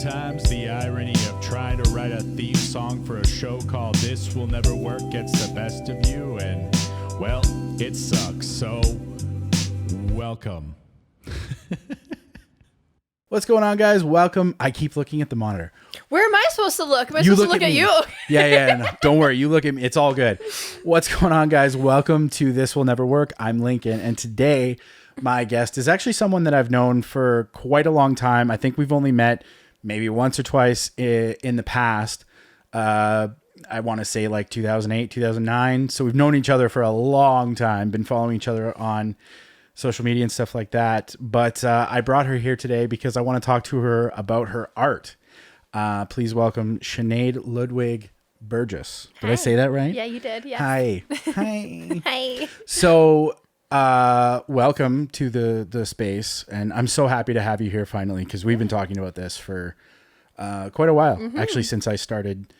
Sometimes the irony of trying to write a theme song for a show called This Will Never Work gets the best of you, and, well, it sucks. So, welcome. What's going on, guys? Welcome. I keep looking at the monitor. Where am I supposed to look? Am I supposed to look at you? Yeah. No, don't worry. You look at me. It's all good. What's going on, guys? Welcome to This Will Never Work. I'm Lincoln, and today my guest is actually someone that I've known for quite a long time. I think we've only met maybe once or twice in the past. I want to say like 2008, 2009. So we've known each other for a long time, been following each other on social media and stuff like that. But I brought her here today because I want to talk to her about her art. Please welcome Sinéad Ludwig-Burgess. Did I say that right? Yeah, you did. Yes. Hi. Hi. So welcome to the space. And I'm so happy to have you here finally, because we've been talking about this for quite a while. Mm-hmm. Actually, since I started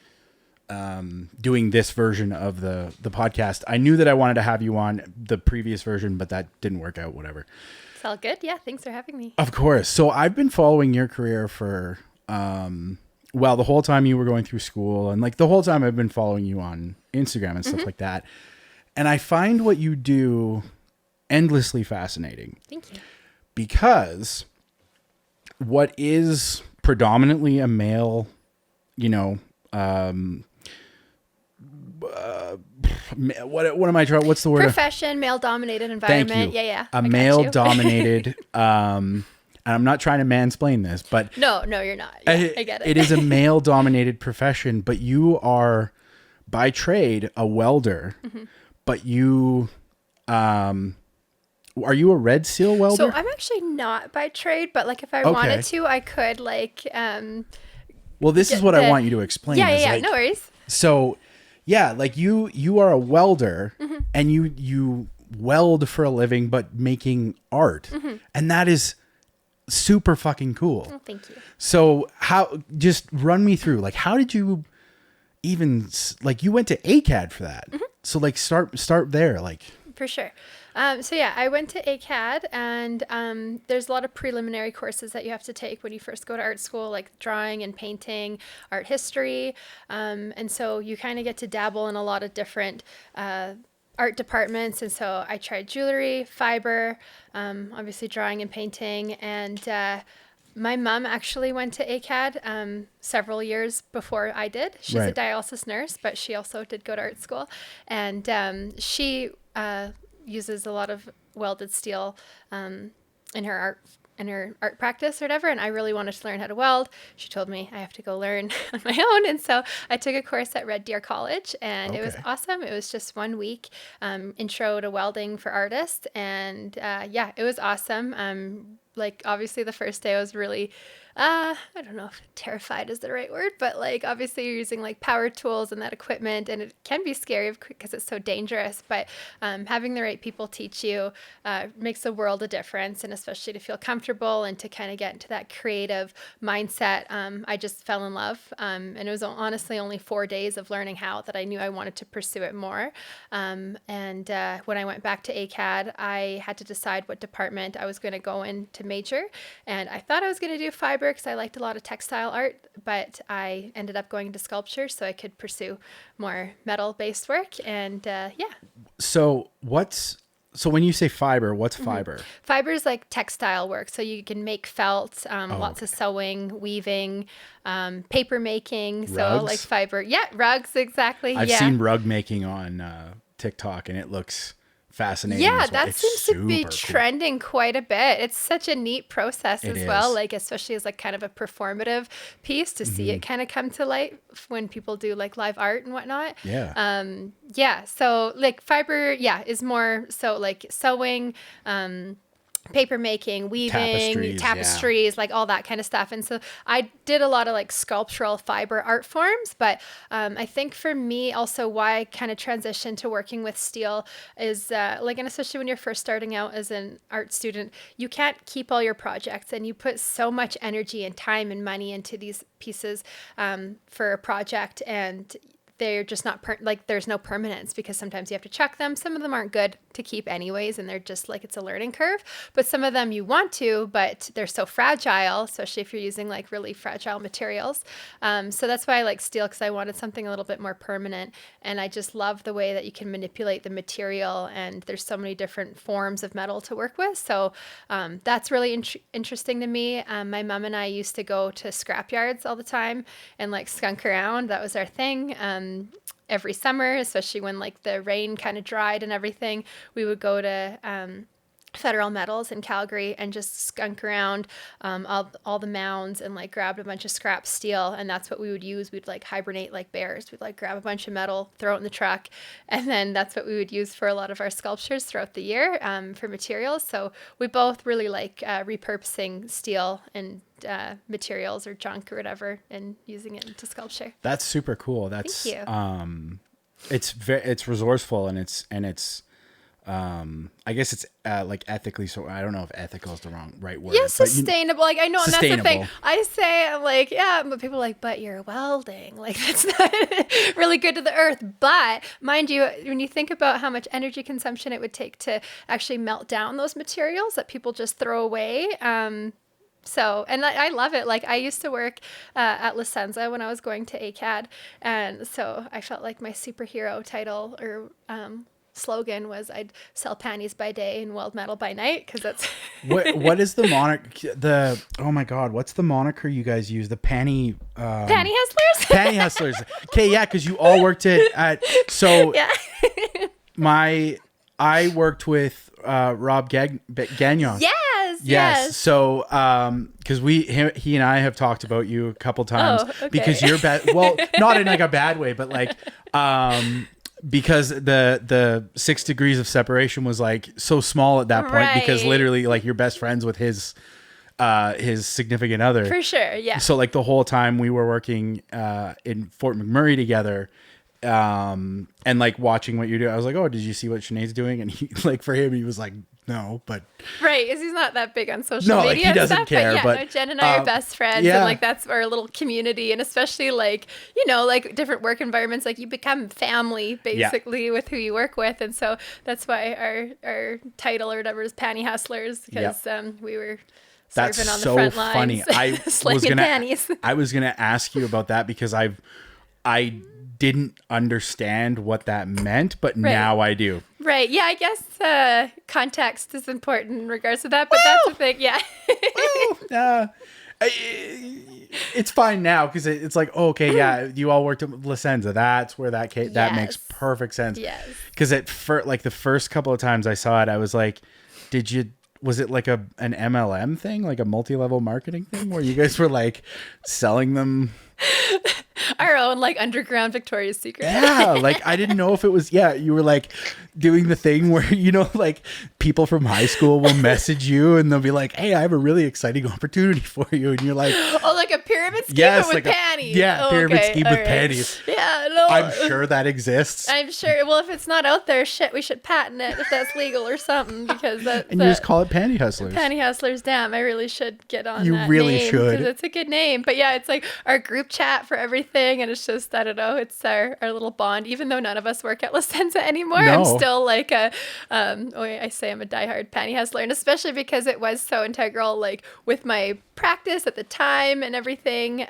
doing this version of the podcast. I knew that I wanted to have you on the previous version, but that didn't work out, whatever. It's all good. Yeah, thanks for having me. Of course. So I've been following your career for the whole time you were going through school, and like the whole time I've been following you on Instagram and stuff like that. And I find what you do endlessly fascinating. Thank you. Because what is predominantly a male, what am I trying? What's the word? Profession, male-dominated environment. Thank you. Yeah. A male-dominated. And I'm not trying to mansplain this, but no, you're not. Yeah, I get it. It is a male-dominated profession, but you are by trade a welder. Mm-hmm. But you, are you a red seal welder? So I'm actually not by trade, but like if I wanted to, I could like. Well, this is what I want you to explain. Yeah. No worries. So, yeah, like you are a welder, and you weld for a living, but making art, and that is super fucking cool. Oh, thank you. So just run me through, like, how did you even, like, you went to ACAD for that. So like start there, like. For sure. I went to ACAD, and there's a lot of preliminary courses that you have to take when you first go to art school, like drawing and painting, art history. And so you kind of get to dabble in a lot of different art departments. And so I tried jewelry, fiber, obviously drawing and painting. And my mom actually went to ACAD several years before I did. She's a dialysis nurse, but she also did go to art school. And she uses a lot of welded steel in her art practice or whatever, and I really wanted to learn how to weld. She told me I have to go learn on my own, and so I took a course at Red Deer College, and it was awesome. It was just 1 week, intro to welding for artists, and it was awesome. Like obviously the first day I was really I don't know if terrified is the right word, but like obviously you're using like power tools and that equipment, and it can be scary because it's so dangerous, but having the right people teach you makes a world of difference, and especially to feel comfortable and to kind of get into that creative mindset. I just fell in love, and it was honestly only 4 days of learning how that I knew I wanted to pursue it more. And when I went back to ACAD, I had to decide what department I was going to go in to major, and I thought I was going to do fiber because I liked a lot of textile art, but I ended up going into sculpture so I could pursue more metal-based work. And So when you say fiber, what's fiber? Fiber is like textile work. So you can make felt, lots of sewing, weaving, paper making. Rugs? So like fiber. Yeah, rugs, exactly. I've seen rug making on TikTok, and it looks fascinating. Yeah, that seems to be trending quite a bit. It's such a neat process as well, like especially as like kind of a performative piece to see it kind of come to light when people do like live art and whatnot. So like fiber is more so like sewing, paper making, weaving, tapestries, like all that kind of stuff. And so I did a lot of like sculptural fiber art forms, but I think for me also why I kind of transitioned to working with steel is and especially when you're first starting out as an art student, you can't keep all your projects, and you put so much energy and time and money into these pieces for a project, and they're just not like there's no permanence, because sometimes you have to chuck them. Some of them aren't good to keep anyways, and they're just like, it's a learning curve. But some of them you want to, but they're so fragile, especially if you're using like really fragile materials. So that's why I like steel, because I wanted something a little bit more permanent. And I just love the way that you can manipulate the material, and there's so many different forms of metal to work with. So that's really interesting to me. My mom and I used to go to scrap yards all the time and like skunk around. That was our thing. Every summer, especially when like the rain kind of dried and everything, we would go to Federal Metals in Calgary and just skunk around all the mounds and like grab a bunch of scrap steel. And that's what we would use. We'd like hibernate like bears. We'd like grab a bunch of metal, throw it in the truck. And then that's what we would use for a lot of our sculptures throughout the year for materials. So we both really like repurposing steel and materials or junk or whatever and using it into sculpture. That's super cool. That's, Thank you. It's resourceful, and it's I guess it's like ethically, so I don't know if ethical is the right word. Yeah, sustainable. Like I know, and that's the thing. Sustainable. I say, I'm like, yeah, but people are like, but you're welding. Like that's not really good to the earth. But mind you, when you think about how much energy consumption it would take to actually melt down those materials that people just throw away. So, and I love it. Like I used to work at La Senza when I was going to ACAD. And so I felt like my superhero title or slogan was I'd sell panties by day and weld metal by night, because that's what is the moniker, oh my god, what's the moniker you guys use, the panty hustlers. Panty hustlers. Okay, yeah, because you all worked at so Yeah. I worked with Rob Gagnon. Yes. So, because he and I have talked about you a couple times. Oh, okay. Because you're bad. Well, not in like a bad way, but like, because the 6 degrees of separation was like so small at that point, Right. because literally like you're best friends with his significant other. For sure. Yeah. So like the whole time we were working in Fort McMurray together, and like watching what you do, I was like, oh, did you see what Sinead's doing? And he, like, for him, he was like, no, but right, because he's not that big on social No, like, media he and doesn't stuff. care, But yeah, but, no, Jen and I are best friends, yeah. and like that's our little community. And especially like, you know, like different work environments, like you become family basically with who you work with. And so that's why our title or whatever is Panty Hustlers, because we were that's serving on the so front lines. funny. Panties. I was gonna ask you about that, because I didn't understand what that meant, but now I do. Right. Yeah, I guess context is important in regards to that, but that's the thing. Yeah. It's fine now, because it's like, oh, okay, yeah, you all worked at La Senza. That's where that makes perfect sense. Yes. Because like the first couple of times I saw it, I was like, was it like an MLM thing, like a multi-level marketing thing, where you guys were like selling them? Our own like underground Victoria's Secret. Yeah, like I didn't know if it was, you were like doing the thing where, you know, like people from high school will message you and they'll be like, hey, I have a really exciting opportunity for you. And you're like, oh, like a pyramid scheme yes, with like panties. Pyramid scheme with right. panties. Yeah, no. I'm sure that exists. I'm sure. Well, if it's not out there, we should patent it if that's legal or something, because that's and you just call it Panty Hustlers. Panty Hustlers. Damn, I really should get on You that really name, should. because it's a good name. But yeah, it's like our group chat for everything, and it's just, I don't know, it's our little bond. Even though none of us work at La Senza anymore, No. I'm still like I say I'm a diehard Panty Hustler, and especially because it was so integral, like with my practice at the time and everything.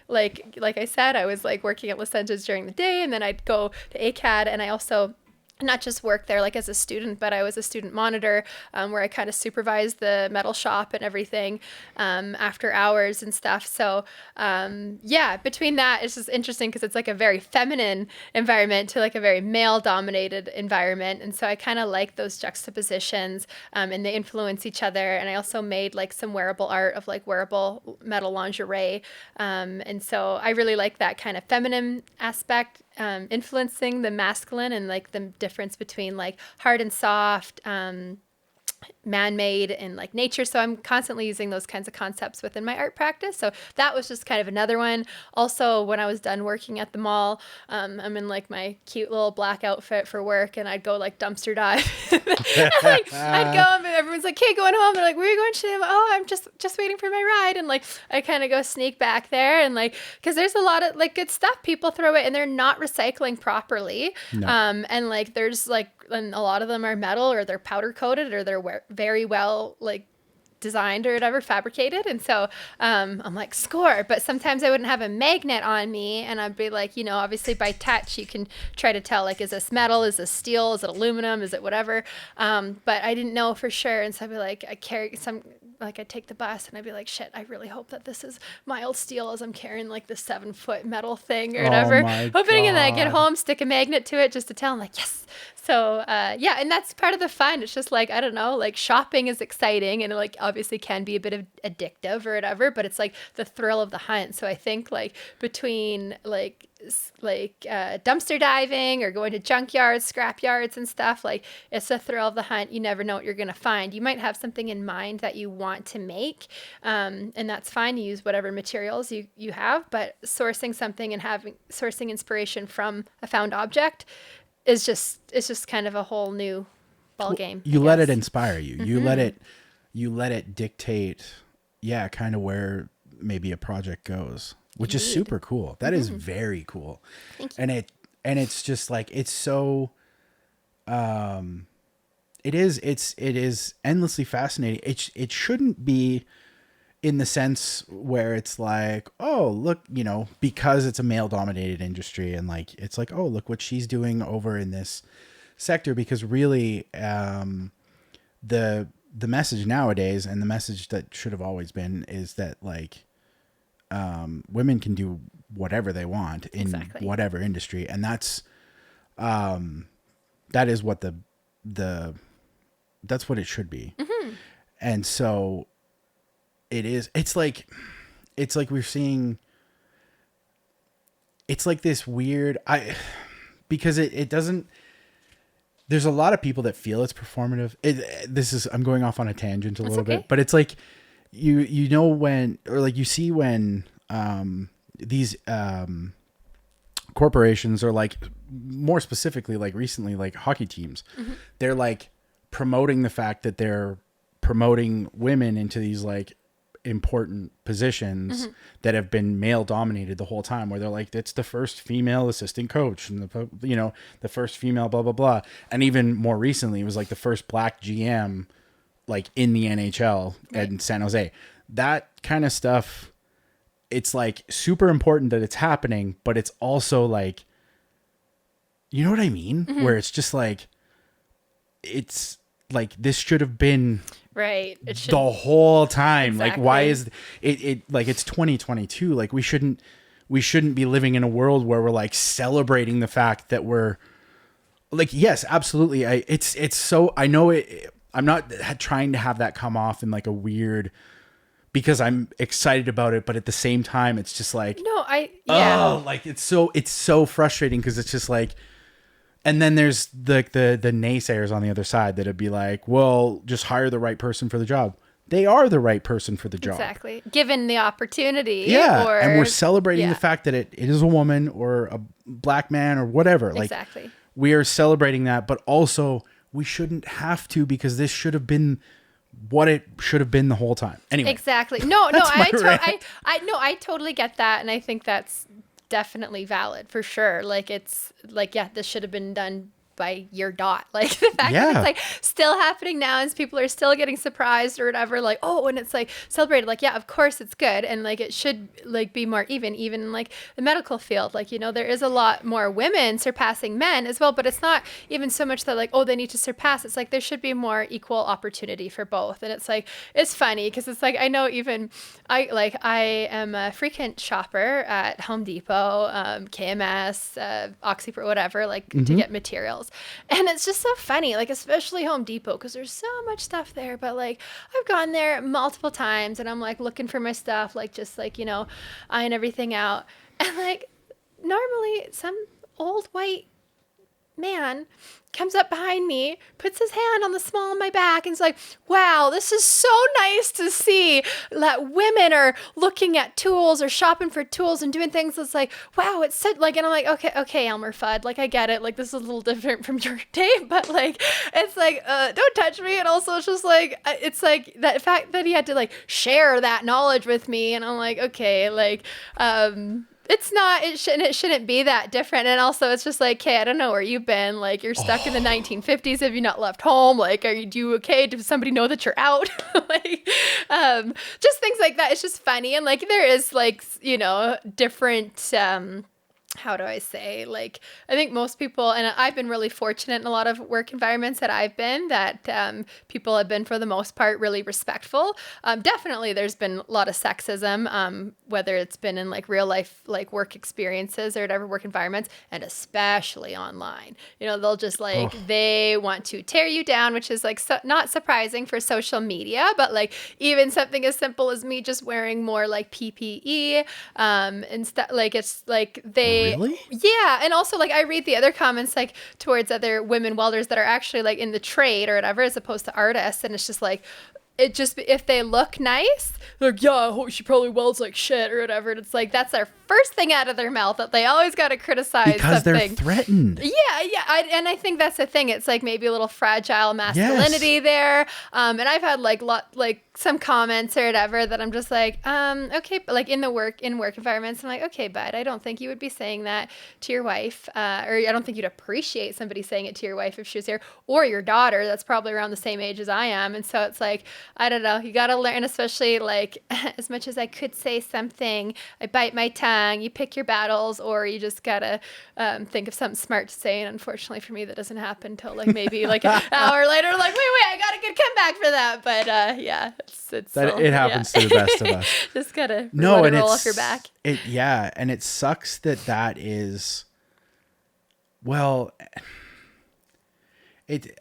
Like I said, I was like working at La Senza's during the day, and then I'd go to ACAD, and I also not just work there like as a student, but I was a student monitor where I kind of supervised the metal shop and everything after hours and stuff. So between that, it's just interesting because it's like a very feminine environment to like a very male dominated environment. And so I kind of like those juxtapositions and they influence each other. And I also made like some wearable art of like wearable metal lingerie. And so I really like that kind of feminine aspect, influencing the masculine, and like the difference between like hard and soft, man-made and like nature. So I'm constantly using those kinds of concepts within my art practice. So that was just kind of another one. Also, when I was done working at the mall, I'm in like my cute little black outfit for work, and I'd go like dumpster dive. Like, I'd go and everyone's like, "Okay, going home." They're like, "Where are you going to?" I'm like, "Oh, I'm just waiting for my ride." And like I kind of go sneak back there, and like because there's a lot of like good stuff people throw away, and they're not recycling properly. No. And like there's like, and a lot of them are metal, or they're powder coated, or they're very well like designed or whatever, fabricated. And so I'm like, score. But sometimes I wouldn't have a magnet on me, and I'd be like, obviously by touch you can try to tell, like, is this metal, is this steel, is it aluminum, is it whatever, but I didn't know for sure. And so I'd be like, I'd take the bus and I'd be like, shit, I really hope that this is mild steel as I'm carrying like the 7-foot metal thing or whatever. Hoping and then I get home, stick a magnet to it just to tell them like, yes. So yeah, and that's part of the fun. It's just like, I don't know, like shopping is exciting and it like obviously can be a bit of addictive or whatever, but it's like the thrill of the hunt. So I think like between like dumpster diving or going to junkyards, scrap yards and stuff, like it's the thrill of the hunt. You never know what you're going to find. You might have something in mind that you want to make, and that's fine. You use whatever materials you have, but sourcing something and sourcing inspiration from a found object is just kind of a whole new ball game. You let it inspire you. Mm-hmm. You let it dictate, kind of where maybe a project goes. Which is super cool. That is very cool. Thank you. And it's just like, it's so, it is endlessly fascinating. It shouldn't be in the sense where it's like, oh, look, because it's a male dominated industry and like, it's like, oh, look what she's doing over in this sector. Because really, the message nowadays, and the message that should have always been, is that like, women can do whatever they want in whatever industry. And that's, that is what that's what it should be. Mm-hmm. And so it's like we're seeing, it's like this weird, because it doesn't, there's a lot of people that feel it's performative. I'm going off on a tangent a little bit, but it's like, you know when, or like you see when these corporations, or like more specifically like recently like hockey teams, they're like promoting the fact that they're promoting women into these like important positions that have been male dominated the whole time, where they're like, it's the first female assistant coach and the first female blah blah blah. And even more recently it was like the first black GM like in the NHL in San Jose. That kind of stuff, it's like super important that it's happening, but it's also like, you know what I mean? Where it's just like, it's like, this should have been the whole time. Exactly. Like, why is it like, it's 2022. Like we shouldn't be living in a world where we're like celebrating the fact that we're like, yes, absolutely. It's so, I know it, I'm not trying to have that come off in like a weird, because I'm excited about it, but at the same time, it's just like, like it's so frustrating, because it's just like, and then there's the naysayers on the other side that'd be like, well, just hire the right person for the job. They are the right person for the job. Exactly. Given the opportunity. Yeah. And we're celebrating the fact that it is a woman or a black man or whatever. Like, we are celebrating that, but also we shouldn't have to, because this should have been what it should have been the whole time. Anyway. Exactly. No, I totally get that. And I think that's definitely valid for sure. Like, it's like, this should have been done by year dot. Like the fact that it's like still happening now and people are still getting surprised or whatever, like, oh, and it's like celebrated, like, yeah, of course it's good. And like, it should like be more even in like the medical field, like, there is a lot more women surpassing men as well, but it's not even so much that like, oh, they need to surpass. It's like, there should be more equal opportunity for both. And it's like, it's funny because it's like, I know even I am a frequent shopper at Home Depot, KMS, Oxypro, whatever, like to get materials. And it's just so funny, like, especially Home Depot, because there's so much stuff there. But like, I've gone there multiple times and I'm like looking for my stuff, like just like, eyeing everything out. And like, normally some old white man comes up behind me, puts his hand on the small of my back, and is like, wow, this is so nice to see that women are looking at tools or shopping for tools and doing things. It's like, wow, it's so like, and I'm like, okay, Elmer Fudd, like, I get it. Like, this is a little different from your day, but like, it's like, don't touch me. And also it's just like, it's like that fact that he had to like share that knowledge with me. And I'm like, okay, like, it's not, it shouldn't be that different. And also it's just like, hey, I don't know where you've been. Like, you're stuck in the 1950s. Have you not left home? Like, are you okay? Does somebody know that you're out? Like, just things like that. It's just funny. And like, there is like, you know, different, how do I say, like, I think most people, and I've been really fortunate in a lot of work environments that I've been, that people have been, for the most part, really respectful. Definitely there's been a lot of sexism, whether it's been in like real life, like work experiences or whatever, work environments, and especially online. You know, they'll just like, they want to tear you down, which is like not surprising for social media, but like even something as simple as me just wearing more like PPE, and stuff, like, it's like Really? Yeah. And also, like, I read the other comments, like, towards other women welders that are actually, like, in the trade or whatever, as opposed to artists. And it's just like, it just, if they look nice, they're like, yeah, she probably welds like shit or whatever. And it's like, that's their first thing out of their mouth, that they always got to criticize because something. they're threatened. Yeah. And I think that's the thing. It's like maybe a little fragile masculinity there. And I've had like some comments or whatever that I'm just like, okay, but like in work environments, I'm like, okay, bud, I don't think you would be saying that to your wife, or I don't think you'd appreciate somebody saying it to your wife if she was here, or your daughter that's probably around the same age as I am. And so it's like, I don't know, you got to learn, especially like, as much as I could say something, I bite my tongue, you pick your battles, or you just got to think of something smart to say. And unfortunately for me, that doesn't happen until like maybe like an hour later, like, wait, I got a good comeback for that. But yeah, it happens to the best of us. Just got to roll off your back. And it sucks that is, well,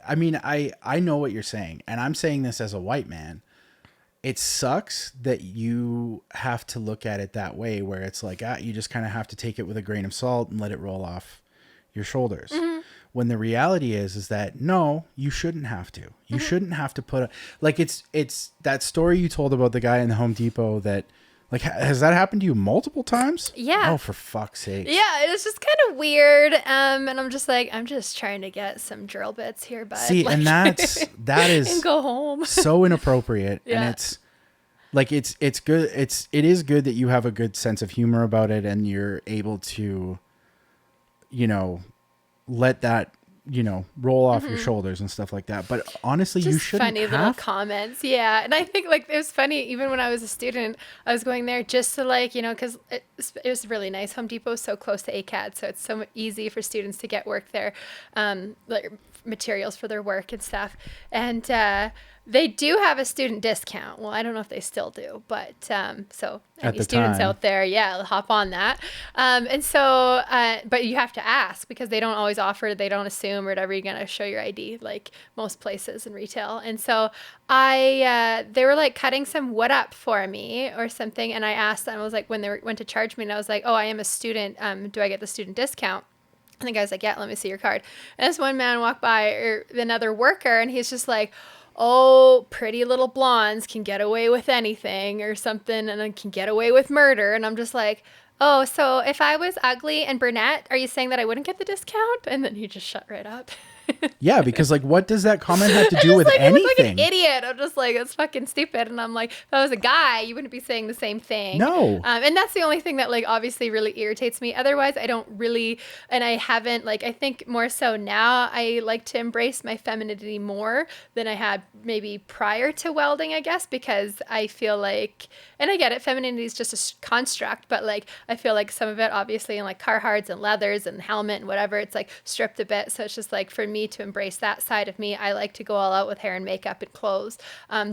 I mean, I know what you're saying, and I'm saying this as a white man. It sucks that you have to look at it that way, where it's like, you just kind of have to take it with a grain of salt and let it roll off your shoulders. Mm-hmm. When the reality is that no, you shouldn't have to. You mm-hmm. shouldn't have to put like, it's that story you told about the guy in the Home Depot that, like, has that happened to you multiple times? Yeah. Oh, for fuck's sake. Yeah, it's just kind of weird. And I'm just like, I'm just trying to get some drill bits here, bud. See, like, and that is and go home. So inappropriate. Yeah. And it's like, it's good. It is good that you have a good sense of humor about it, and you're able to, you know, let that, you know, roll off mm-hmm. your shoulders and stuff like that. But honestly, just you shouldn't funny little comments. Yeah. And I think like it was funny, even when I was a student, I was going there just to like, you know, because it was really nice. Home Depot is so close to ACAD, so it's so easy for students to get work there, like materials for their work and stuff. And they do have a student discount. Well, I don't know if they still do, but so any students out there, yeah, hop on that. And so, but you have to ask, because they don't always offer, they don't assume or whatever, you're going to show your ID like most places in retail. And so they were like cutting some wood up for me or something. And I asked them, I was like, when they went to charge me, and I was like, oh, I am a student. Do I get the student discount? And the guy's like, yeah, let me see your card. And this one man walked by, or another worker, and he's just like, oh, pretty little blondes can get away with anything or something, and then can get away with murder. And I'm just like, oh, so if I was ugly and brunette, are you saying that I wouldn't get the discount? And then he just shut right up. Yeah, because like, what does that comment have to do with like, anything? He was like an idiot. I'm just like, it's fucking stupid. And I'm like, if I was a guy, you wouldn't be saying the same thing. No. And that's the only thing that like obviously really irritates me. Otherwise, I don't really, and I haven't, like, I think more so now I like to embrace my femininity more than I had maybe prior to welding, I guess, because I feel like, and I get it, femininity is just a construct, but like, I feel like some of it obviously in like Carhartts and leathers and helmet and whatever, it's like stripped a bit. So it's just like, for me to embrace that side of me, I like to go all out with hair and makeup and clothes,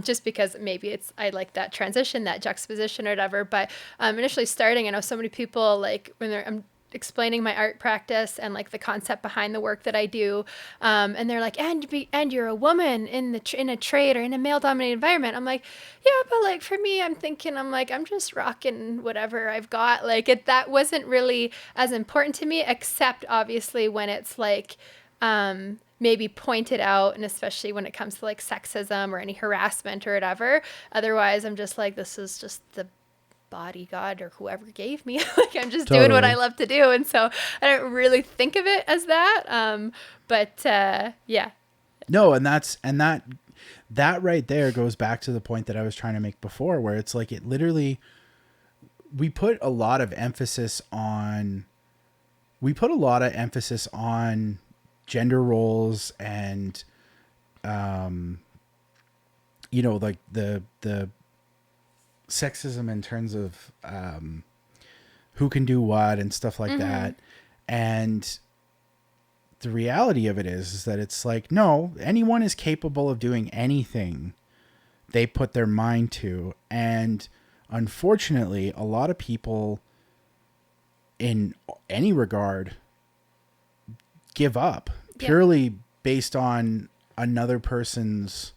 just because maybe I like that transition, that juxtaposition or whatever. But initially starting, I know so many people, like when I'm explaining my art practice and like the concept behind the work that I do, and they're like, and you're a woman in a trade or in a male dominated environment. I'm like, yeah, but like for me, I'm thinking, I'm like, I'm just rocking whatever I've got. Like that wasn't really as important to me, except obviously when it's like maybe point it out, and especially when it comes to like sexism or any harassment or whatever. Otherwise, I'm just like, this is just the body God or whoever gave me. Like, I'm just doing what I love to do, and so I don't really think of it as that. Yeah. No, and that right there goes back to the point that I was trying to make before, where it's like, it literally, we put a lot of emphasis on gender roles and, like the sexism in terms of, who can do what and stuff like that. And the reality of it is that it's like, no, anyone is capable of doing anything they put their mind to. And unfortunately, a lot of people in any regard give up purely based on another person's,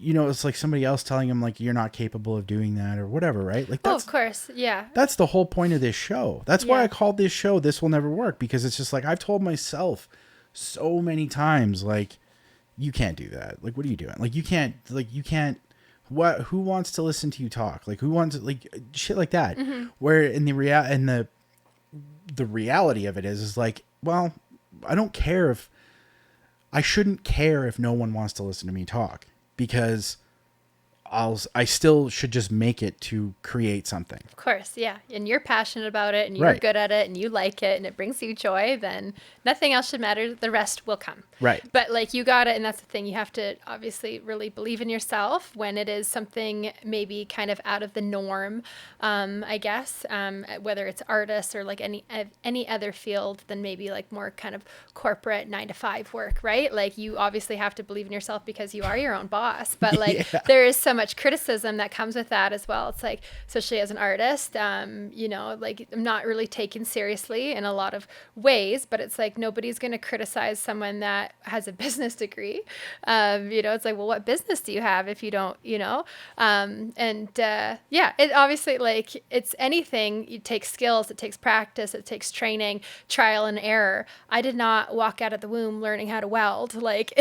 it's like somebody else telling them like, you're not capable of doing that or whatever, right? Like, of course. Yeah. That's the whole point of this show. That's why I called this show This Will Never Work, because it's just like, I've told myself so many times, like, you can't do that. Like, what are you doing? Like, you can't, who wants to listen to you talk? Like, who wants, like, shit like that. Where in the reality of it is like, well, I shouldn't care if no one wants to listen to me talk, because I still should just make it to create something. Of course, yeah. And you're passionate about it, and you're good at it, and you like it, and it brings you joy, then nothing else should matter. The rest will come. Right. But like, you got it, and that's the thing. You have to obviously really believe in yourself when it is something maybe kind of out of the norm, I guess, whether it's artists or like any other field than maybe like more kind of corporate 9-to-5 work, right? Like, you obviously have to believe in yourself because you are your own boss. But like, there is so much criticism that comes with that as well. It's like, especially as an artist, like, I'm not really taken seriously in a lot of ways, but it's like, nobody's going to criticize someone that has a business degree. It's like, well, what business do you have if you don't, it obviously, like, it's anything. It takes skills, it takes practice, it takes training, trial and error. I did not walk out of the womb learning how to weld, like,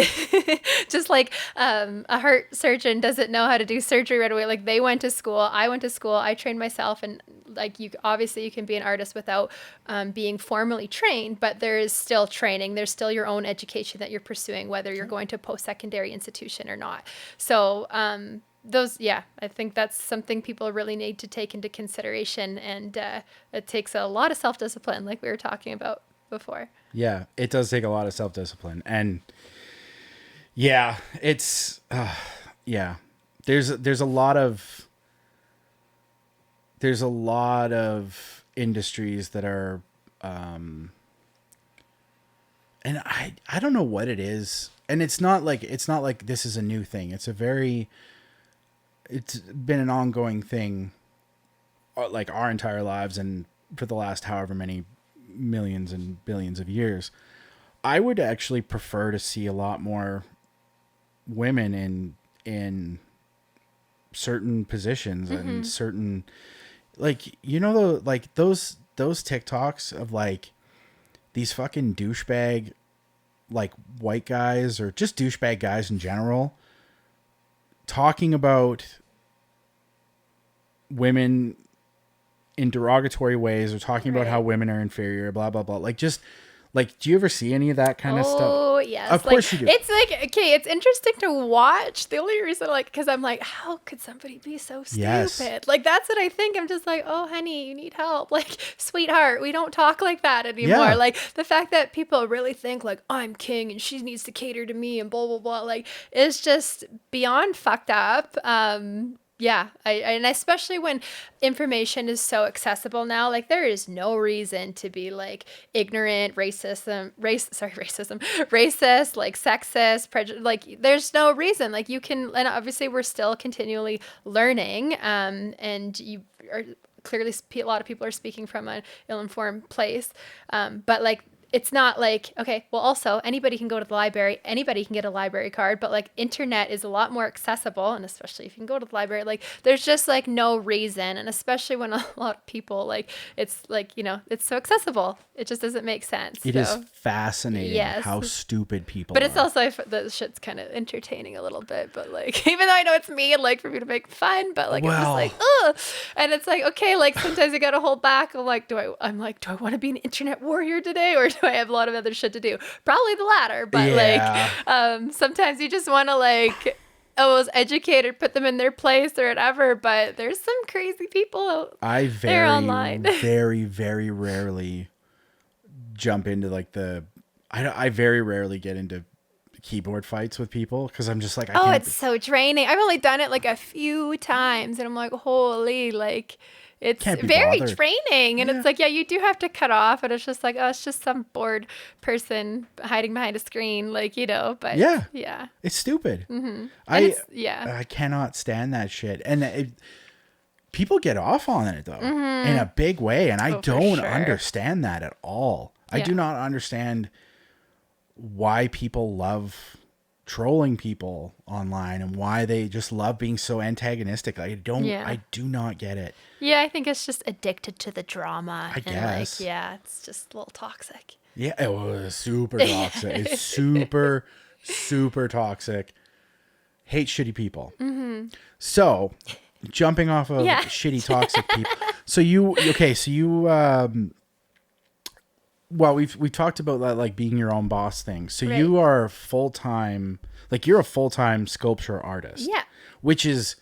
just like a heart surgeon doesn't know how to do surgery right away. Like, they went to school, I went to school, I trained myself, and like, you can be an artist without being formally trained, but there is still training. There's still your own education that you're pursuing, whether you're going to a post-secondary institution or not. So I think that's something people really need to take into consideration, and it takes a lot of self-discipline, like we were talking about before. Yeah, it does take a lot of self-discipline, and it's there's a lot of industries that are and I don't know what it is, and it's not like this is a new thing. It's been an ongoing thing like our entire lives, and for the last however many millions and billions of years. I would actually prefer to see a lot more women in certain positions and certain, like, those TikToks of like these fucking douchebag, like, white guys or just douchebag guys in general talking about women in derogatory ways, or talking about how women are inferior, blah, blah, blah. Like, just like, do you ever see any of that kind of stuff? Oh, yes. Of course you do. It's like, okay, it's interesting to watch. The only reason, like, because I'm like, how could somebody be so stupid? Yes. Like, that's what I think. I'm just like, oh, honey, you need help. Like, sweetheart, we don't talk like that anymore. Yeah. Like, the fact that people really think, like, I'm king and she needs to cater to me and blah, blah, blah. Like, it's just beyond fucked up. Yeah, and especially when information is so accessible now, like, there is no reason to be like ignorant, racist, like sexist, prejudice. Like, there's no reason. Like, you can, and obviously we're still continually learning, and you are clearly, a lot of people are speaking from an ill-informed place, but like, it's not like, okay, well, also anybody can go to the library, anybody can get a library card, but like internet is a lot more accessible. And especially if you can go to the library, like there's just like no reason. And especially when a lot of people like, it's like, you know, it's so accessible. It just doesn't make sense. It is fascinating how stupid people But are. it's also, the shit's kind of entertaining a little bit. But like, even though I know it's me and like for me to make fun, but like, I'm just like, ugh. And it's like, okay, like sometimes you got to hold back. I'm like, do I want to be an internet warrior today? Or do I have a lot of other shit to do? Probably the latter. But like, sometimes you just want to like, almost educate or put them in their place or whatever. But there's some crazy people there online. very, very rarely jump into like I very rarely get into keyboard fights with people because I'm just like, it's so draining. I've only done it like a few times and I'm like, holy, like it's very draining. And it's like, yeah, you do have to cut off. And it's just like, oh, it's just some bored person hiding behind a screen, like, you know, but yeah. It's stupid. Mm-hmm. I cannot stand that shit. And people get off on it though, in a big way. And I don't understand that at all. I do not understand why people love trolling people online and why they just love being so antigonistic. I do not get it. Yeah, I think it's just addicted to the drama. I guess. Like, yeah, it's just a little toxic. Yeah, it was super toxic. It's super, super toxic. Hate shitty people. Mm-hmm. So, jumping off of shitty toxic people. So well, we've talked about that, like being your own boss thing. So you are full-time, like you're a full-time sculpture artist. Yeah. Which is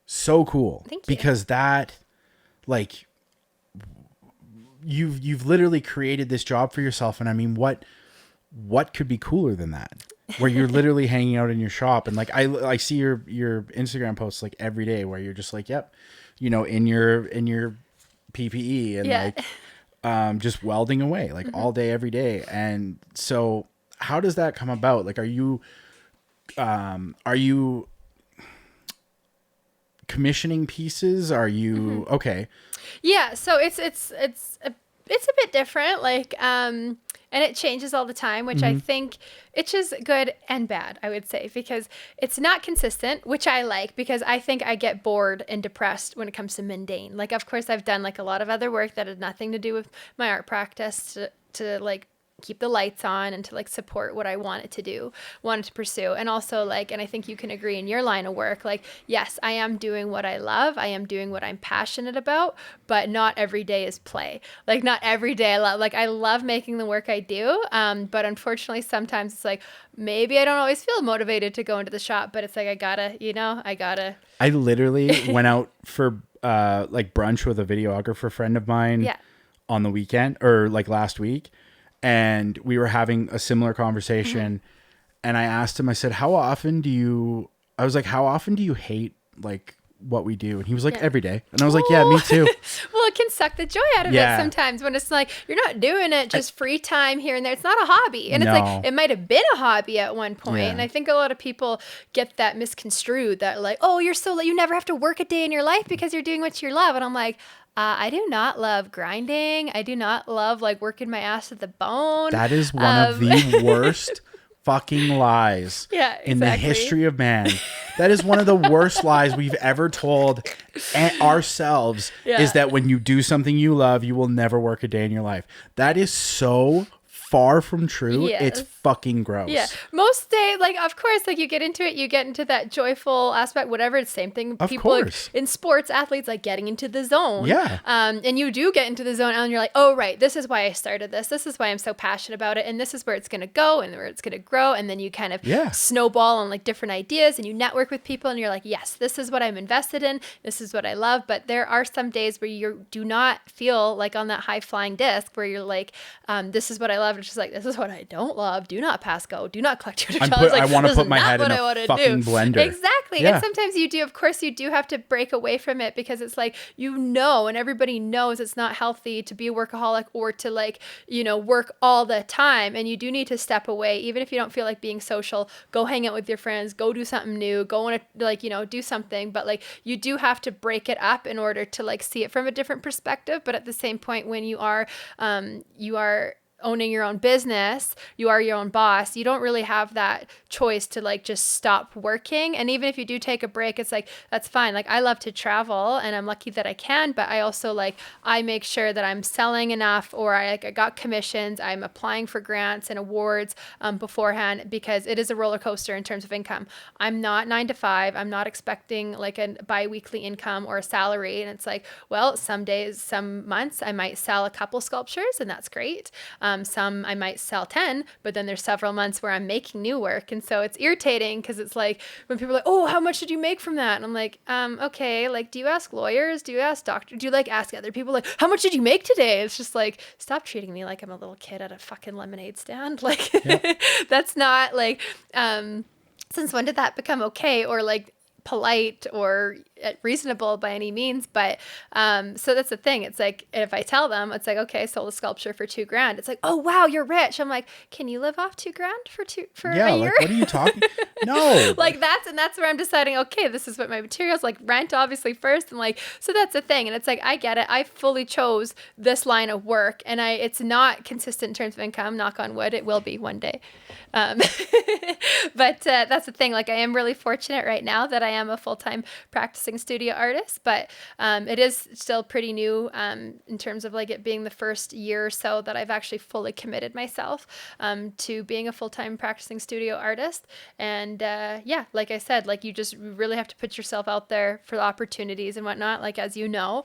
so cool. Thank you. Because that, like, you've literally created this job for yourself. And I mean, what could be cooler than that? Where you're literally hanging out in your shop and like, I see your Instagram posts like every day where you're just like, yep, you know, in your PPE and like, just welding away like all day, every day. And so how does that come about? Like, are you commissioning pieces? Are you okay? Yeah. So it's a bit different. Like, and it changes all the time, which I think it's just good and bad, I would say, because it's not consistent, which I like because I think I get bored and depressed when it comes to mundane. Like, of course, I've done like a lot of other work that had nothing to do with my art practice to like keep the lights on and to like support what I wanted to pursue. And also like, and I think you can agree in your line of work, like, yes, I am doing what I love. I am doing what I'm passionate about, but not every day is play. Like not every day I love making the work I do. But unfortunately, sometimes it's like, maybe I don't always feel motivated to go into the shop, but it's like, I literally went out for like brunch with a videographer friend of mine on the weekend or like last week. And we were having a similar conversation and I asked him, I said, how often do you hate like what we do? And he was like, every day. And I was like, yeah, me too. Well, it can suck the joy out of it sometimes when it's like, you're not doing it just free time here and there. It's not a hobby. And it's like, it might've been a hobby at one point. And I think a lot of people get that misconstrued that like, oh, you never have to work a day in your life because you're doing what you love. And I'm like, I do not love grinding. I do not love like working my ass to the bone. That is one of the worst fucking lies in the history of man. That is one of the worst lies we've ever told ourselves is that when you do something you love, you will never work a day in your life. That is so far from true. It's fucking gross. Yeah. Most days, like, of course, like you get into that joyful aspect, whatever. It's the same thing. Of people course. In sports, athletes, like getting into the zone. Yeah. And you do get into the zone and you're like, oh, right, this is why I started this. This is why I'm so passionate about it. And this is where it's going to go and where it's going to grow. And then you kind of snowball on like different ideas and you network with people and you're like, yes, this is what I'm invested in. This is what I love. But there are some days where you do not feel like on that high flying disc where you're like, this is what I love. It's just like, this is what I don't love. Do not pass go. Do not collect $200. I want to put my head in a fucking blender. Exactly. Yeah. And sometimes you do, of course, you do have to break away from it because it's like, and everybody knows it's not healthy to be a workaholic or to like, work all the time. And you do need to step away, even if you don't feel like being social, go hang out with your friends, go do something new, go on do something. But like, you do have to break it up in order to like see it from a different perspective. But at the same point, when you are owning your own business, you are your own boss. You don't really have that choice to like just stop working. And even if you do take a break, it's like, that's fine. Like I love to travel and I'm lucky that I can, but I also like, I make sure that I'm selling enough, or I got commissions, I'm applying for grants and awards beforehand, because it is a roller coaster in terms of income. I'm not 9 to 5. I'm not expecting like a bi-weekly income or a salary. And it's like, well, some days, some months I might sell a couple sculptures and that's great. Some I might sell 10, but then there's several months where I'm making new work. And so it's irritating because it's like when people are like, oh, how much did you make from that? And I'm like, okay, like, do you ask lawyers? Do you ask doctors? Do you like ask other people like, how much did you make today? It's just like, stop treating me like I'm a little kid at a fucking lemonade stand. Like, that's not like, since when did that become okay or like polite or reasonable by any means? But so that's the thing. It's like, if I tell them, it's like, okay, I sold a sculpture for $2,000. It's like, oh wow, you're rich. I'm like, can you live off $2,000 for a year? Like, what are you talking? No. Like that's where I'm deciding, okay, this is what my materials, like rent obviously first. And like, so that's the thing. And it's like, I get it. I fully chose this line of work, and it's not consistent in terms of income, knock on wood. It will be one day. But that's the thing. Like, I am really fortunate right now that I am a full-time practicing studio artist, but it is still pretty new in terms of like it being the first year or so that I've actually fully committed myself to being a full-time practicing studio artist. And yeah, like I said, like you just really have to put yourself out there for the opportunities and whatnot, like, as you know,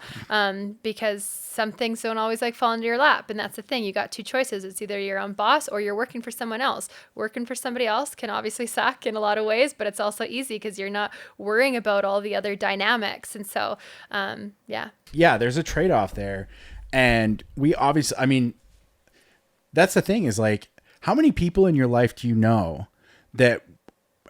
because some things don't always like fall into your lap. And that's the thing. You got two choices. It's either your own boss or you're working for someone else. Working for somebody else can obviously suck in a lot of ways, but it's also easy because you're not worrying about all the other dynamics. And so, yeah, there's a trade-off there. And we obviously, I mean, that's the thing is like, how many people in your life do you know that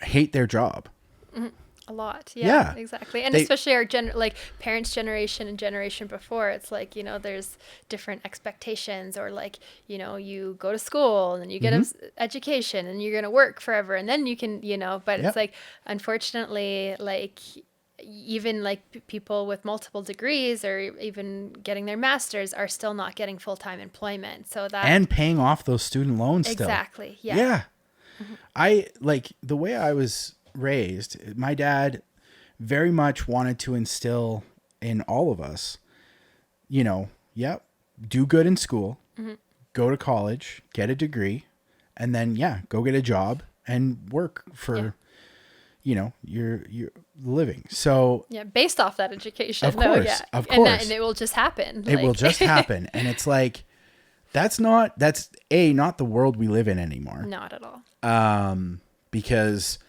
hate their job? Mm-hmm. A lot. Yeah, exactly. And especially our like parents' generation and generation before, it's like, you know, there's different expectations, or like, you know, you go to school and then you get an education and you're going to work forever and then you can, you know, but it's like, unfortunately, like even like people with multiple degrees or even getting their masters are still not getting full-time employment. So that, and paying off those student loans still. Exactly. Yeah. Yeah. Mm-hmm. I like the way I was raised, my dad very much wanted to instill in all of us, you know, do good in school, go to college, get a degree, and then, go get a job and work for, you know, your living. So based off that education, of course. And it will just happen. It will just happen. And it's like, that's not the world we live in anymore. Not at all. Because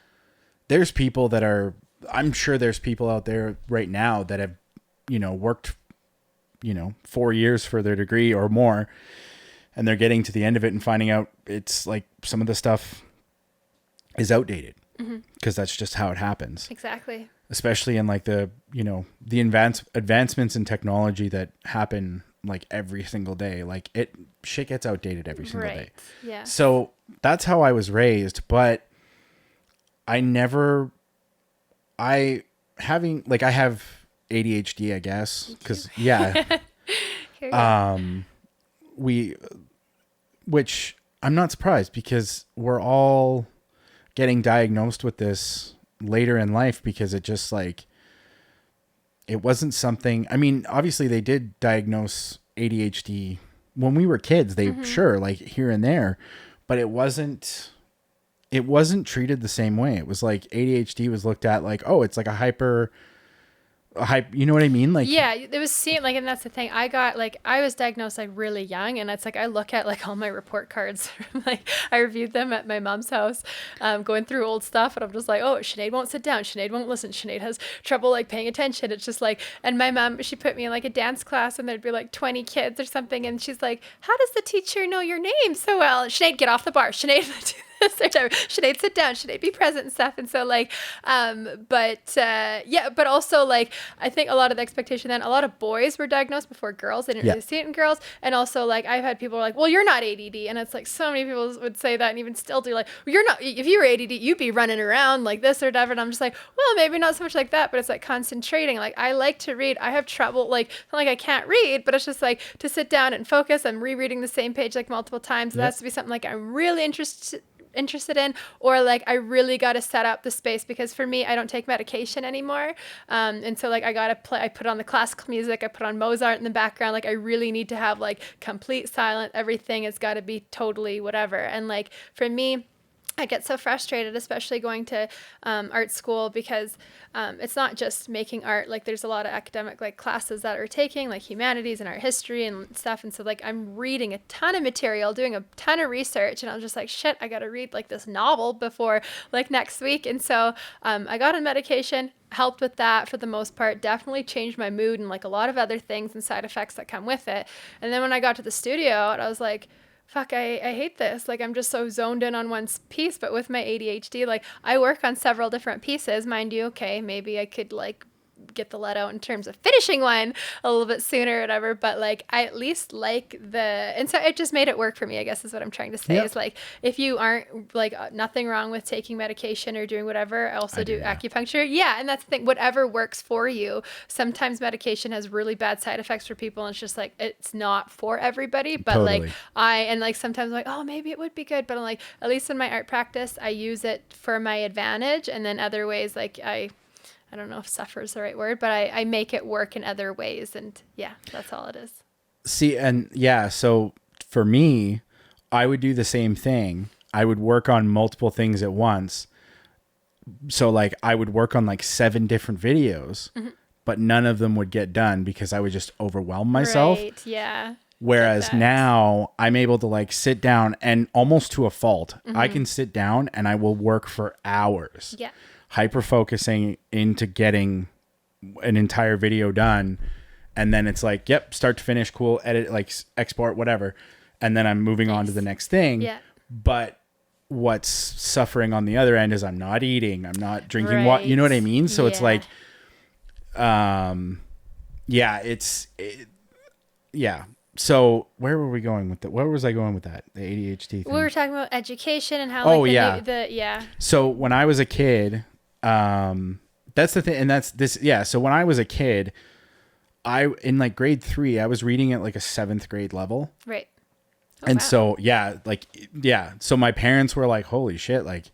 there's people that are, I'm sure there's people out there right now that have, you know, worked, you know, 4 years for their degree or more, and they're getting to the end of it and finding out it's like some of the stuff is outdated, because that's just how it happens. Exactly. Especially in like the, you know, the advancements in technology that happen like every single day. Like shit gets outdated every single day. Yeah. So that's how I was raised, but I have ADHD, I guess, because which I'm not surprised, because we're all getting diagnosed with this later in life, because it just like, it wasn't something, I mean, obviously they did diagnose ADHD when we were kids, sure, like here and there, but it wasn't treated the same way. It was like ADHD was looked at like, oh, it's like a you know what I mean? Like, yeah, it was seen like, and that's the thing. I was diagnosed like really young, and it's like, I look at like all my report cards, like I reviewed them at my mom's house, going through old stuff, and I'm just like, oh, Sinead won't sit down. Sinead won't listen. Sinead has trouble like paying attention. It's just like, and my mom, she put me in like a dance class, and there'd be like 20 kids or something, and she's like, how does the teacher know your name so well? Sinead, get off the bar. Sinead, Sinead, sit down. Sinead, be present and stuff. And so like, but also like, I think a lot of the expectation then, a lot of boys were diagnosed before girls. They didn't really see it in girls. And also like, I've had people like, well, you're not ADD. And it's like, so many people would say that and even still do like, well, you're not, if you were ADD, you'd be running around like this or whatever. And I'm just like, well, maybe not so much like that, but it's like concentrating. Like I like to read. I have trouble, like, it's not like I can't read, but it's just like to sit down and focus. I'm rereading the same page like multiple times. That has to be something like I'm really interested in, or like I really got to set up the space, because for me I don't take medication anymore, and so like I gotta play, I put on the classical music, I put on Mozart in the background, like I really need to have like complete silence, everything has got to be totally whatever. And like for me, I get so frustrated, especially going to art school, because it's not just making art. Like there's a lot of academic like classes that are taking like humanities and art history and stuff. And so like I'm reading a ton of material, doing a ton of research, and I'm just like, shit, I got to read like this novel before like next week. And so I got on medication, helped with that for the most part, definitely changed my mood and like a lot of other things and side effects that come with it. And then when I got to the studio, and I was like, fuck, I hate this. Like, I'm just so zoned in on one piece. But with my ADHD, like, I work on several different pieces. Mind you, okay, maybe I could, like, get the let out in terms of finishing one a little bit sooner or whatever, but like I at least like and so it just made it work for me, I guess is what I'm trying to say. Is like, if you aren't like nothing wrong with taking medication or doing whatever, I also do acupuncture. Yeah. And that's the thing, whatever works for you. Sometimes medication has really bad side effects for people, and it's just like, it's not for everybody, but totally. Like sometimes I'm like, oh, maybe it would be good, but I'm like, at least in my art practice, I use it for my advantage. And then other ways, like I don't know if suffer is the right word, but I make it work in other ways. And yeah, that's all it is. See, and yeah, so for me, I would do the same thing. I would work on multiple things at once. So like I would work on like 7 different videos, but none of them would get done because I would just overwhelm myself. Right, yeah. Whereas now I'm able to like sit down, and almost to a fault, I can sit down and I will work for hours. Yeah. Hyper focusing into getting an entire video done, and then it's like, yep, start to finish, cool, edit, like export, whatever, and then I'm moving on to the next thing. Yeah. But what's suffering on the other end is I'm not eating, I'm not drinking water. You know what I mean? So it's like, yeah. So where were we going with that? Where was I going with that? The ADHD thing. We were talking about education and how. So when I was a kid. That's the thing. And that's this. Yeah. So when I was a kid, in like grade 3, I was reading at like a 7th grade level. Right. Oh, and wow. so, yeah. So my parents were like, holy shit. Like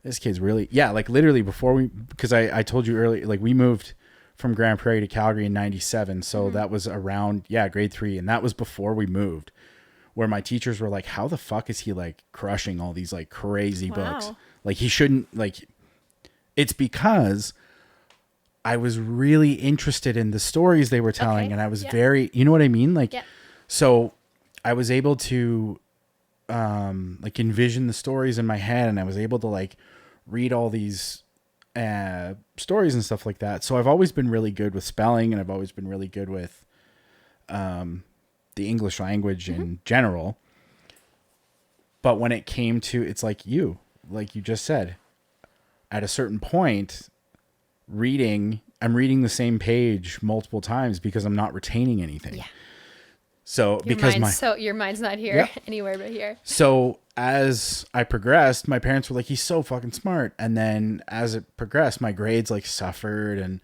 this kid's really, like literally because I told you earlier, like we moved from Grand Prairie to Calgary in 97. So that was around, grade 3. And that was before we moved, where my teachers were like, how the fuck is he like crushing all these like crazy books? Like he shouldn't, like, it's because I was really interested in the stories they were telling, and I was very, you know what I mean? Like, so I was able to, like envision the stories in my head, and I was able to like read all these, stories and stuff like that. So I've always been really good with spelling, and I've always been really good with, the English language in general. But when it came to, it's like you just said, at a certain point, I'm reading the same page multiple times because I'm not retaining anything. Yeah. So your mind's not here anywhere but here. So as I progressed, my parents were like, he's so fucking smart. And then as it progressed, my grades like suffered and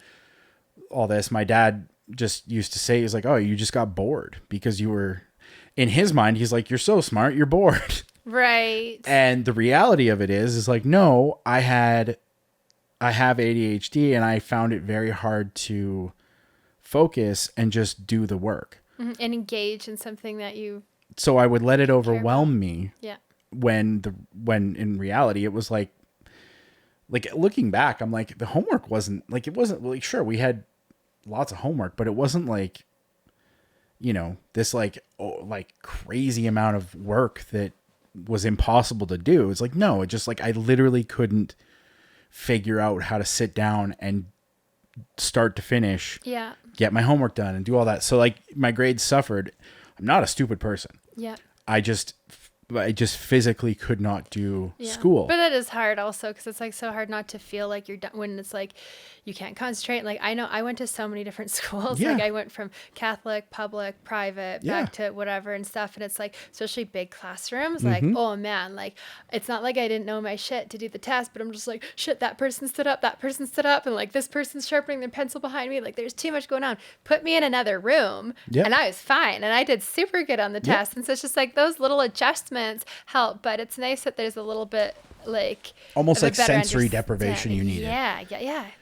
all this. My dad just used to say, he's like, oh, you just got bored because you were, in his mind, he's like, you're so smart, you're bored. Right. And the reality of it is like, no, I have ADHD, and I found it very hard to focus and just do the work. And engage in something that you. So I would let it overwhelm me. Yeah. When in reality it was like looking back, I'm like, the homework wasn't like, sure, we had lots of homework, but it wasn't like, this like crazy amount of work that was impossible to do. It's like, no, it just like, I literally couldn't figure out how to sit down and start to finish, get my homework done and do all that. So like my grades suffered. I'm not a stupid person. Yeah. I just I just physically could not do school. But that is hard also, because it's like so hard not to feel like you're done when it's like you can't concentrate. Like I know I went to so many different schools. Yeah. Like I went from Catholic, public, private, back to whatever and stuff. And it's like, especially big classrooms, like, oh man, like it's not like I didn't know my shit to do the test, but I'm just like, shit, that person stood up, and like this person's sharpening their pencil behind me. Like there's too much going on. Put me in another room and I was fine. And I did super good on the test. And so it's just like those little adjustments help, but it's nice that there's a little bit like almost like sensory deprivation you need. Yeah.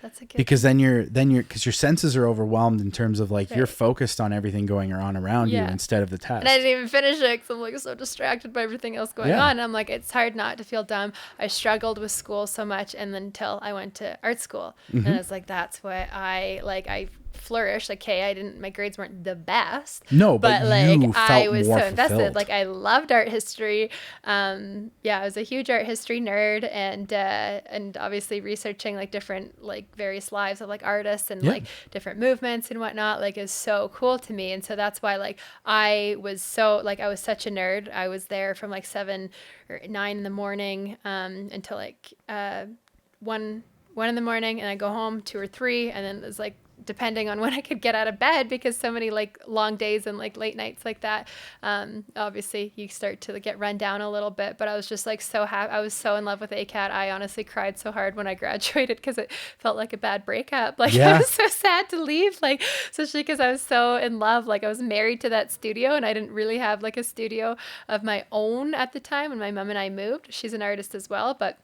That's a good because then you're because your senses are overwhelmed in terms of like you're focused on everything going on around you instead of the test. And I didn't even finish it because I'm like so distracted by everything else going on. And I'm like, it's hard not to feel dumb. I struggled with school so much, and then until I went to art school, and it's like that's what I flourished. Like, hey, my grades weren't the best. No, but like you felt I was more so invested. fulfilled. Like I loved art history. I was a huge art history nerd, and obviously researching like different like various lives of like artists and like different movements and whatnot. Like is so cool to me, and so that's why like I was such a nerd. I was there from like 7 or 9 in the morning until like 1 in the morning, and I go home 2 or 3, and then it's like depending on when I could get out of bed, because so many like long days and like late nights like that, obviously you start to get run down a little bit. But I was just like so happy. I was so in love with ACAD. I honestly cried so hard when I graduated because it felt like a bad breakup. Like I was so sad to leave, like especially because I was so in love. Like I was married to that studio, and I didn't really have like a studio of my own at the time when my mom and I moved. She's an artist as well, but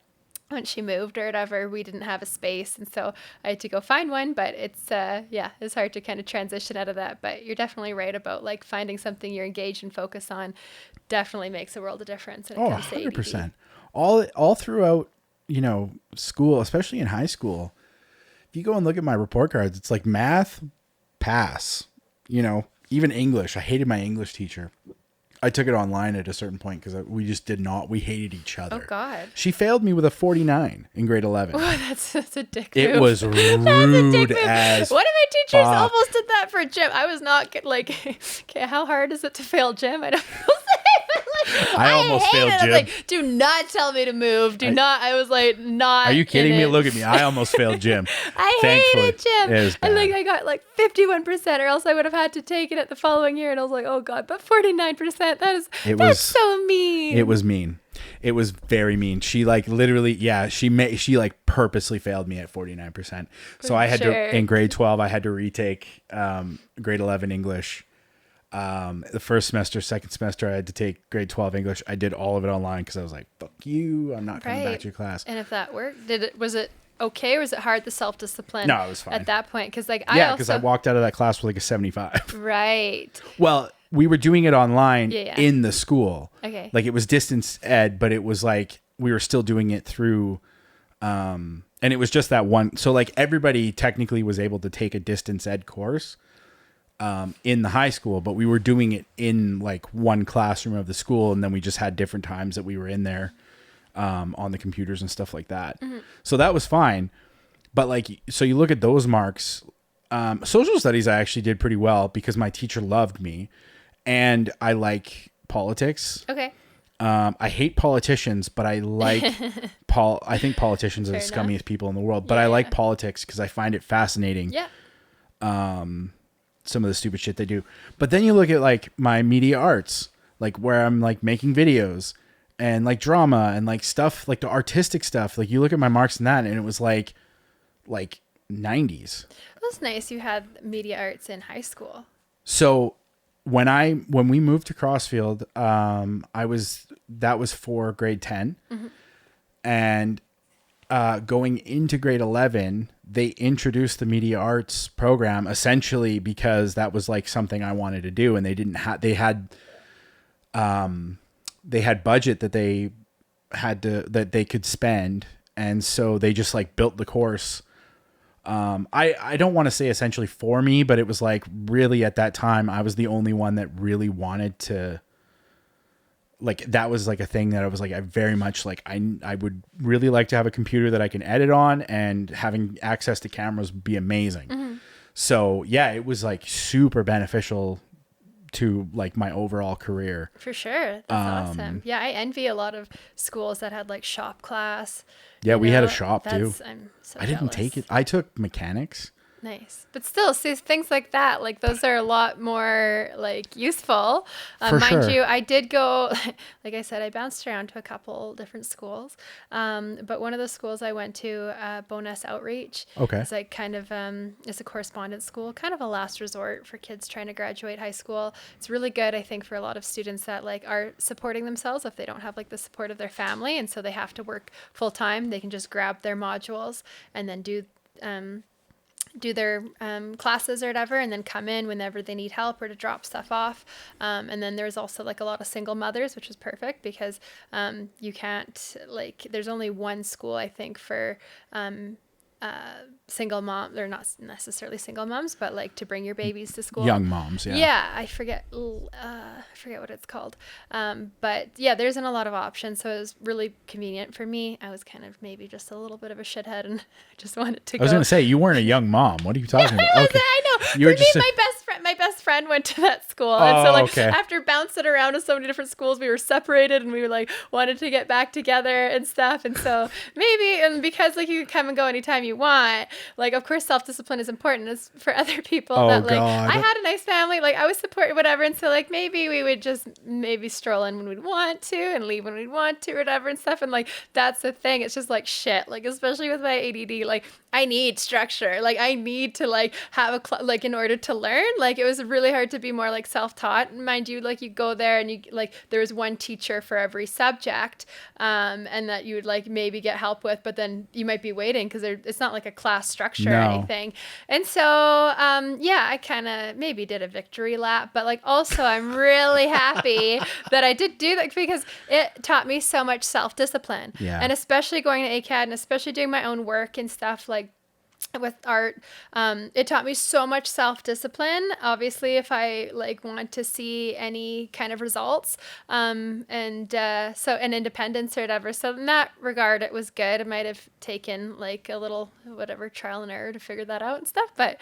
when she moved or whatever, we didn't have a space, and so I had to go find one. But it's it's hard to kind of transition out of that. But you're definitely right about like finding something you're engaged and focused on definitely makes a world of difference when it comes to 100%. All throughout, school, especially in high school. If you go and look at my report cards, it's like math, pass. Even English. I hated my English teacher. I took it online at a certain point because we hated each other. Oh, God. She failed me with a 49 in grade 11. Oh, that's a dick It move. was rude as One of my teachers fuck. almost did that for gym. I was not like, okay, how hard is it to fail gym? I don't know. I almost failed gym. I gym. was like, do not tell me to move. I was like, not. Are you kidding me? it. Look at me. I almost failed gym. I Thankfully, hated gym. it was bad. And like I got like 51%, or else I would have had to take it at the following year. And I was like, oh God, but 49%. That's so mean. It was mean. It was very mean. She like literally, she like purposely failed me at 49%. So I had to, in grade 12, I had to retake grade 11 English. The first semester, second semester, I had to take grade 12 English. I did all of it online because I was like, fuck you. I'm not coming back to your class. And if that worked, was it okay, or was it hard, the self-discipline? No, it was fine. At that point, because like because I walked out of that class with like a 75. Right. Well, we were doing it online in the school. Okay. Like it was distance ed, but it was like we were still doing it through and it was just that one. So like everybody technically was able to take a distance ed course in the high school, but we were doing it in like one classroom of the school, and then we just had different times that we were in there on the computers and stuff like that. Mm-hmm. So that was fine. But like, so you look at those marks, social studies, I actually did pretty well because my teacher loved me and I like politics. Okay. I hate politicians, but I like I think politicians are the scummiest people in the world, but I like politics because I find it fascinating. Yeah. Some of the stupid shit they do. But then you look at like my media arts, like where I'm like making videos and like drama and like stuff, like the artistic stuff. Like you look at my marks in that and it was like 90s. That's nice. You had media arts in high school. So when we moved to Crossfield, that was for grade 10. Mm-hmm. And going into grade 11, they introduced the media arts program essentially because that was like something I wanted to do, and they had budget that they could spend, and so they just like built the course. I don't want to say essentially for me, but it was like really at that time I was the only one that really wanted to, like, that was like a thing that I was like, I very much like, I would really like to have a computer that I can edit on, and having access to cameras would be amazing. Mm-hmm. So yeah, it was like super beneficial to like my overall career. For sure. That's awesome. Yeah, I envy a lot of schools that had like shop class. Yeah, you we had a know? shop too. I'm so I didn't take it. jealous. I took mechanics. Nice. But still, see, things like that, like those are a lot more like useful. For Mind sure. you, I did go, like I said, I bounced around to a couple different schools. But one of the schools I went to, Bonus Outreach, Okay. is like kind of, it's a correspondence school, kind of a last resort for kids trying to graduate high school. It's really good, I think, for a lot of students that like are supporting themselves if they don't have like the support of their family. And so they have to work full time. They can just grab their modules and then do their classes or whatever, and then come in whenever they need help or to drop stuff off. And then there's also like a lot of single mothers, which is perfect because you can't like, there's only one school I think for single mom. They're not necessarily single moms, but like to bring your babies to school. Young moms, yeah. Yeah, I forget what it's called. But yeah, there isn't a lot of options, so it was really convenient for me. I was kind of maybe just a little bit of a shithead and just wanted to go. I was going to say, you weren't a young mom. What are you talking about? Okay. I know. You were For just me, my best friend went to that school, and so like okay. after bouncing around to so many different schools, we were separated, and we were like wanted to get back together and stuff. And so maybe, and because like you can come and go anytime you want, like of course self-discipline is important as for other people. That like God. I had a nice family, like I was supported, whatever, and so like maybe we would just maybe stroll in when we'd want to and leave when we'd want to, or whatever and stuff. And like that's the thing. It's just like shit. Like especially with my ADD, like I need structure. Like I need to like have a like in order to learn. Like it was really hard to be more like self-taught. Mind you, like you go there and you like there was one teacher for every subject, and that you would like maybe get help with, but then you might be waiting because it's not like a class structure or anything. And so yeah, I kind of maybe did a victory lap, but like also I'm really happy that I did do that because it taught me so much self-discipline. Yeah. And especially going to ACAD and especially doing my own work and stuff like with art, it taught me so much self-discipline. Obviously, if I like want to see any kind of results, and independence or whatever. So in that regard, it was good. It might have taken like a little whatever trial and error to figure that out and stuff, but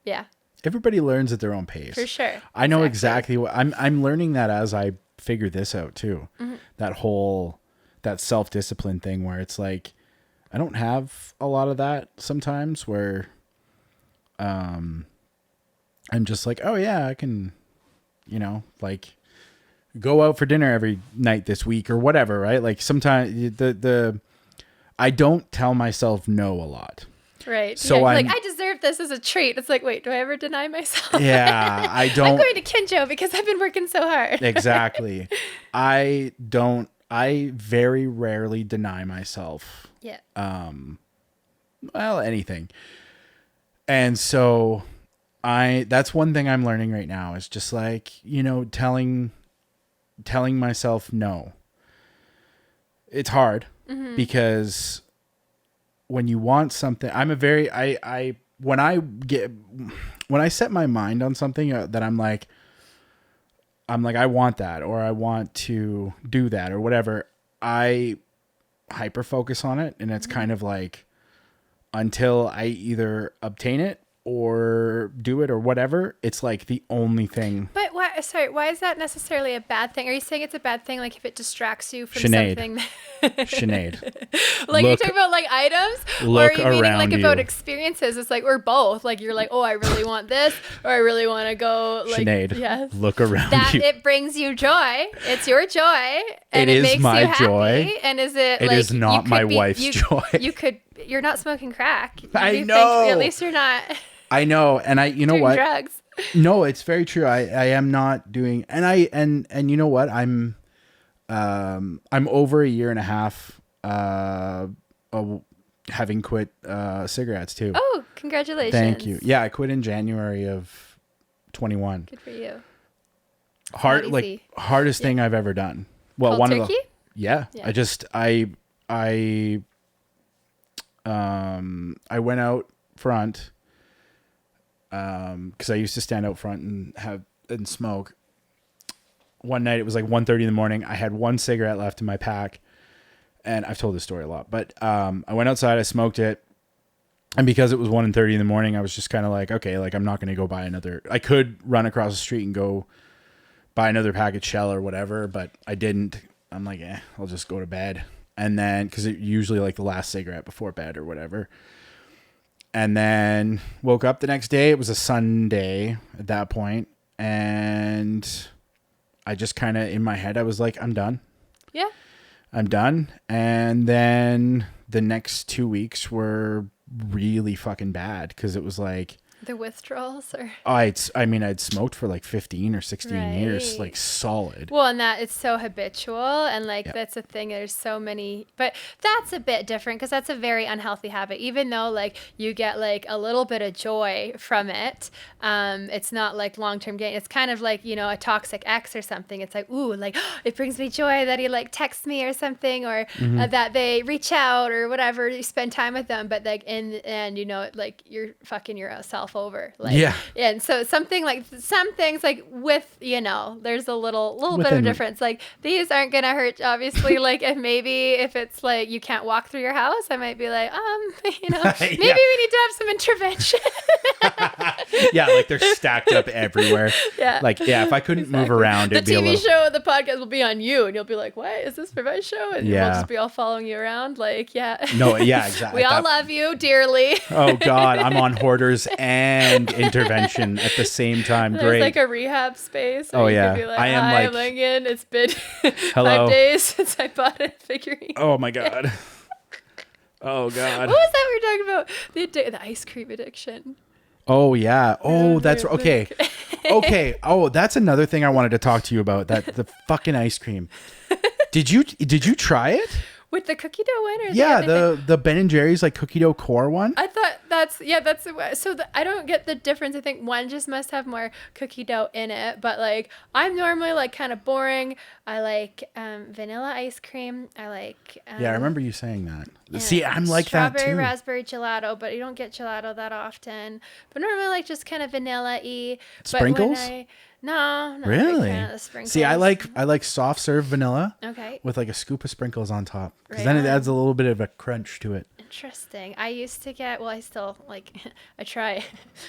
yeah. Everybody learns at their own pace. For sure. I know exactly what I'm learning that as I figure this out too. Mm-hmm. That self-discipline thing where it's like, I don't have a lot of that sometimes where, I'm just like, oh yeah, I can, like go out for dinner every night this week or whatever. Right. Like sometimes I don't tell myself no a lot. Right. So yeah, I'm like, I deserve this as a treat. It's like, wait, do I ever deny myself? Yeah, I don't. I'm going to Kinjo because I've been working so hard. Exactly. I very rarely deny myself. Yeah. Well, anything. And so that's one thing I'm learning right now is just like, telling myself no. It's hard because when you want something, when I set my mind on something that I'm like, I want that, or I want to do that or whatever, I hyper focus on it. And it's kind of like, until I either obtain it or do it or whatever, it's like the only thing. But why is that necessarily a bad thing? Are you saying it's a bad thing, like if it distracts you from Sinead. something? Sinead. Like you're talking about like items, or are you meaning like about you. Experiences? It's like, or both. Like you're like, oh, I really want this, or I really want to go. Like, Sinead, yes, look around that you. It brings you joy. It's your joy, and It it is makes my you happy. joy. And is it? It like, is not my wife's joy. You're not smoking crack. I know. At least you're not. I know, and you know doing what? Drugs. No, it's very true. I am not doing, and you know what? I'm over a year and a half having quit cigarettes too. Oh, congratulations! Thank you. Yeah, I quit in January of 21. Good for you. Hardest thing I've ever done. Well, Cold one turkey? of the yeah. I went out front because I used to stand out front and smoke. One night it was like 1:30 in the morning. I had one cigarette left in my pack, and I've told this story a lot. But I went outside, I smoked it, And because it was 1:30 in the morning, I was just kind of like, okay, like I'm not going to go buy another. I could run across the street and go buy another packet shell or whatever, but I didn't. I'm like, I'll just go to bed. And then, because it usually like the last cigarette before bed or whatever. And then woke up the next day. It was a Sunday at that point, and I just kind of in my head, I was like, I'm done. Yeah. I'm done. And then the next 2 weeks were really fucking bad because it was like The withdrawals or I'd smoked for like 15 or 16 years, like solid. Well, and that it's so habitual, and like that's the thing. There's so many, but that's a bit different because that's a very unhealthy habit. Even though like you get like a little bit of joy from it, it's not like long-term gain. It's kind of like, you know, a toxic ex or something. It's like, ooh, like it brings me joy that he like texts me or something, or that they reach out or whatever. You spend time with them, but like in the end, you know, like you're fucking yourself over. Like, yeah. And so something like some things like with, you know, there's a little bit of a difference. Like these aren't going to hurt, obviously. Like if it's like you can't walk through your house, I might be like, you know, maybe we need to have some intervention. Yeah. Like they're stacked up everywhere. Yeah. Like, yeah, if I couldn't move around, it'd the be a TV little... show, the podcast will be on you, and you'll be like, what is this for my show? And we'll just be all following you around. Like, yeah. No, yeah, exactly. We all love you dearly. Oh God, I'm on Hoarders and Intervention at the same time. There's Great. like a rehab space. Oh yeah. Be like, I am hi, like Lincoln. It's been hello. 5 days since I bought a figurine. Oh my God. Oh God. What was that we were talking about? The ice cream addiction. Oh yeah. Oh, that's okay. Okay. Oh, that's another thing I wanted to talk to you about. The fucking ice cream. Did you try it? With the cookie dough one? Or Yeah, the Ben and Jerry's like cookie dough core one. I thought I don't get the difference. I think one just must have more cookie dough in it, but like I'm normally like kind of boring. I like vanilla ice cream. I like yeah, I remember you saying that. See, I'm like that too. Strawberry raspberry gelato, but you don't get gelato that often. But normally like just kind of vanilla-y. Sprinkles? No, really? Fan of the sprinkles. See, I like soft serve vanilla. Okay. With like a scoop of sprinkles on top, because Right then it on. adds a little bit of a crunch to it. Interesting. I used to get, well, I still like, I try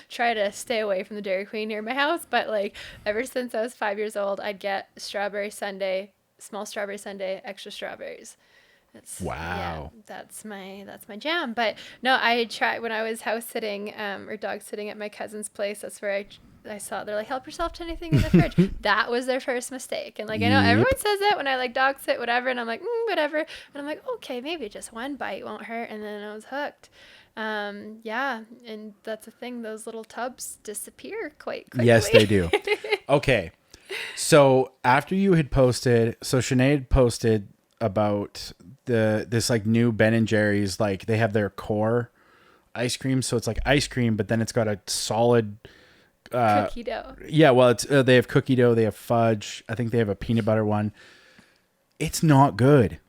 to stay away from the Dairy Queen near my house, but like ever since I was 5 years old, I'd get strawberry sundae, small strawberry sundae, extra strawberries. Wow. Yeah, that's my jam. But no, I tried when I was house sitting or dog sitting at my cousin's place. That's where I saw, they're like, help yourself to anything in the fridge. That was their first mistake. And like, I know everyone says it when I like dog sit, whatever. And I'm like, whatever. And I'm like, okay, maybe just one bite won't hurt. And then I was hooked. Yeah. And that's the thing. Those little tubs disappear quite quickly. Yes, they do. Okay. So after you had posted, Sinead posted about this like new Ben and Jerry's, like they have their core ice cream. So it's like ice cream, but then it's got a solid cookie dough. Yeah, well, it's they have cookie dough, they have fudge. I think they have a peanut butter one. It's not good.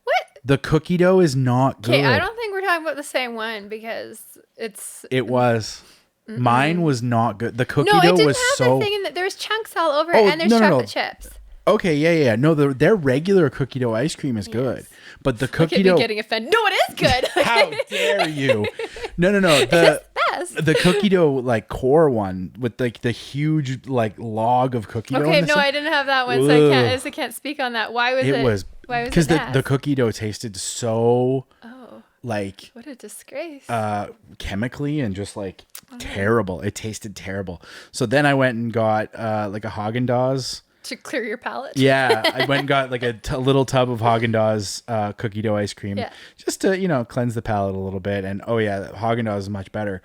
What? The cookie dough is not good. Okay, I don't think we're talking about the same one because it was. Mine was not good. The cookie no, dough it didn't was have so. The thing in there was chunks all over it, and there's chocolate chips. Okay, yeah. No, their regular cookie dough ice cream is good, but the cookie dough. Getting offended. No, it is good. How dare you? No. The cookie dough like core one with like the huge like log of cookie dough. Okay, no, I didn't have that one, so I can't speak on that. Why was it? Why was it? Because the cookie dough tasted so. Oh. Like. What a disgrace. Chemically and just like terrible. It tasted terrible. So then I went and got like a Haagen-Dazs. To clear your palate. Yeah, I went and got like a little tub of Haagen-Dazs cookie dough ice cream, just to cleanse the palate a little bit. And Haagen-Dazs is much better.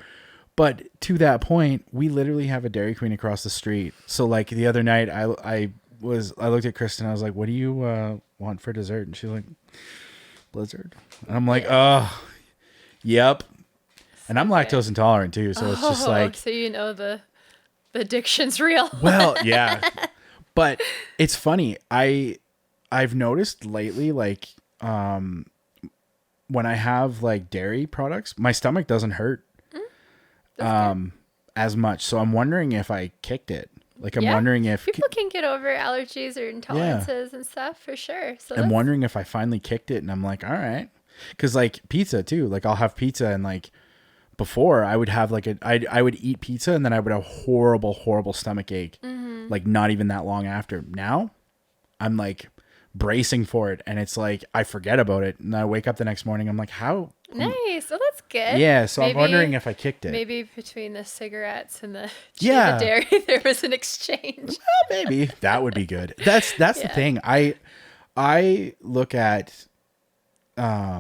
But to that point, we literally have a Dairy Queen across the street. So like the other night, I looked at Kristen. I was like, "What do you want for dessert?" And she's like, "Blizzard." And I'm like, "Oh, yep." And I'm lactose intolerant too, so it's just like. So the addiction's real. Well, yeah. But it's funny. I've noticed lately, like, when I have like dairy products, my stomach doesn't hurt as much. So I'm wondering if I kicked it. Like, I'm wondering if people can get over allergies or intolerances and stuff for sure. So I'm wondering if I finally kicked it, and I'm like, all right, because like pizza too. Like I'll have pizza and like before I would have like I would eat pizza and then I would have horrible stomach ache, like not even that long after. Now I'm like bracing for it, and it's like I forget about it, and I wake up the next morning. I'm like, how Nice. Well, that's good. Yeah, so Maybe, I'm wondering if I kicked it. Maybe between the cigarettes and the Yeah. dairy, there was an exchange. Well, maybe that would be good. That's the thing. I look at I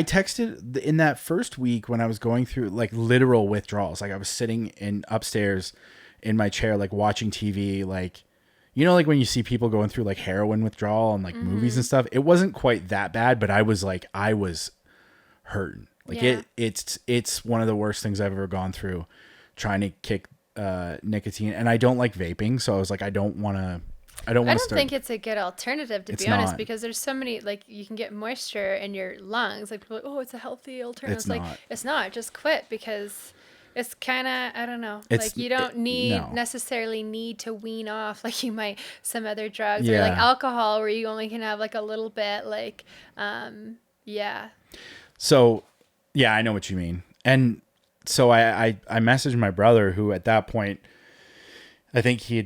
texted in that first week when I was going through like literal withdrawals. Like I was sitting upstairs in my chair, like watching TV, like, you know, like when you see people going through like heroin withdrawal and like movies and stuff. It wasn't quite that bad, but I was hurting. Like it's one of the worst things I've ever gone through, trying to kick nicotine. And I don't like vaping, so I was like, I don't think it's a good alternative, to be honest, because there's so many, like, you can get moisture in your lungs. Like, people are like, oh, it's a healthy alternative. It's like, it's not. Just quit, because it's kind of, I don't know. Like, you don't necessarily need to wean off like you might some other drugs or like alcohol, where you only can have like a little bit. Like, So, yeah, I know what you mean. And so I messaged my brother, who at that point, I think he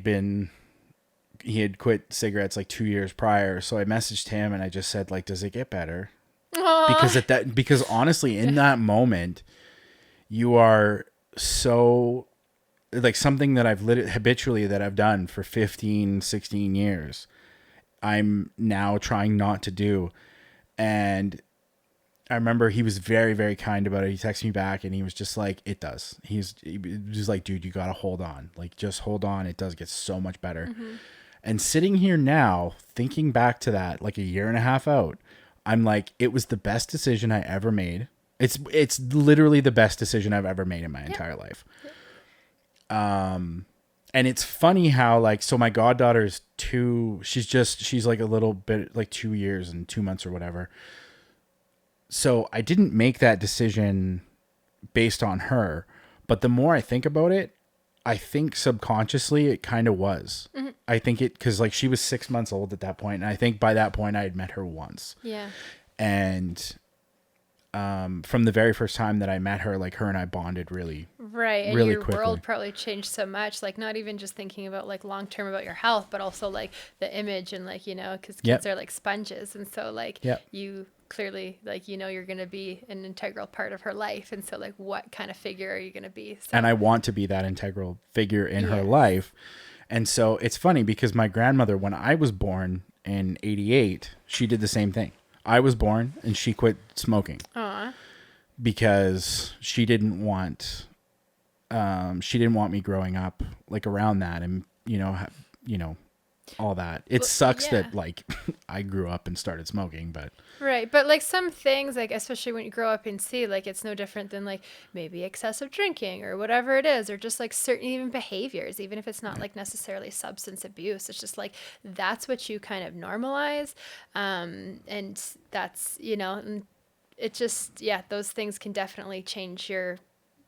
had quit cigarettes like 2 years prior. So I messaged him and I just said, like, does it get better? Aww. Because honestly, in that moment, you are so like something that I've habitually that I've done for 15, 16 years. I'm now trying not to do. And I remember he was very, very kind about it. He texted me back and he was just like, it does. He was like, dude, you got to hold on. Like, just hold on. It does get so much better. Mm-hmm. And sitting here now, thinking back to that, like a year and a half out, I'm like, it was the best decision I ever made. It's literally the best decision I've ever made in my entire life. And it's funny how, like, so my goddaughter's 2, she's like a little bit, like 2 years and 2 months or whatever. So I didn't make that decision based on her, but the more I think about it, I think subconsciously it kind of was. Mm-hmm. I think because like she was 6 months old at that point, and I think by that point I had met her once. Yeah. And from the very first time that I met her, like her and I bonded really and really your quickly. World probably changed so much, like not even just thinking about like long term about your health, but also like the image and like, you know, because kids are like sponges, and so like you clearly, like, you know, you're going to be an integral part of her life, and so like what kind of figure are you going to be? So. And I want to be that integral figure in her life. And so it's funny because my grandmother, when I was born in 88, she did the same thing. I was born and she quit smoking. Aww. Because she didn't want me growing up like around that, and you know all that. It sucks that like I grew up and started smoking, but right. But like some things, like especially when you grow up and see, like it's no different than like maybe excessive drinking or whatever it is, or just like certain even behaviors, even if it's not like necessarily substance abuse. It's just like that's what you kind of normalize, and that's, you know, and it just those things can definitely change your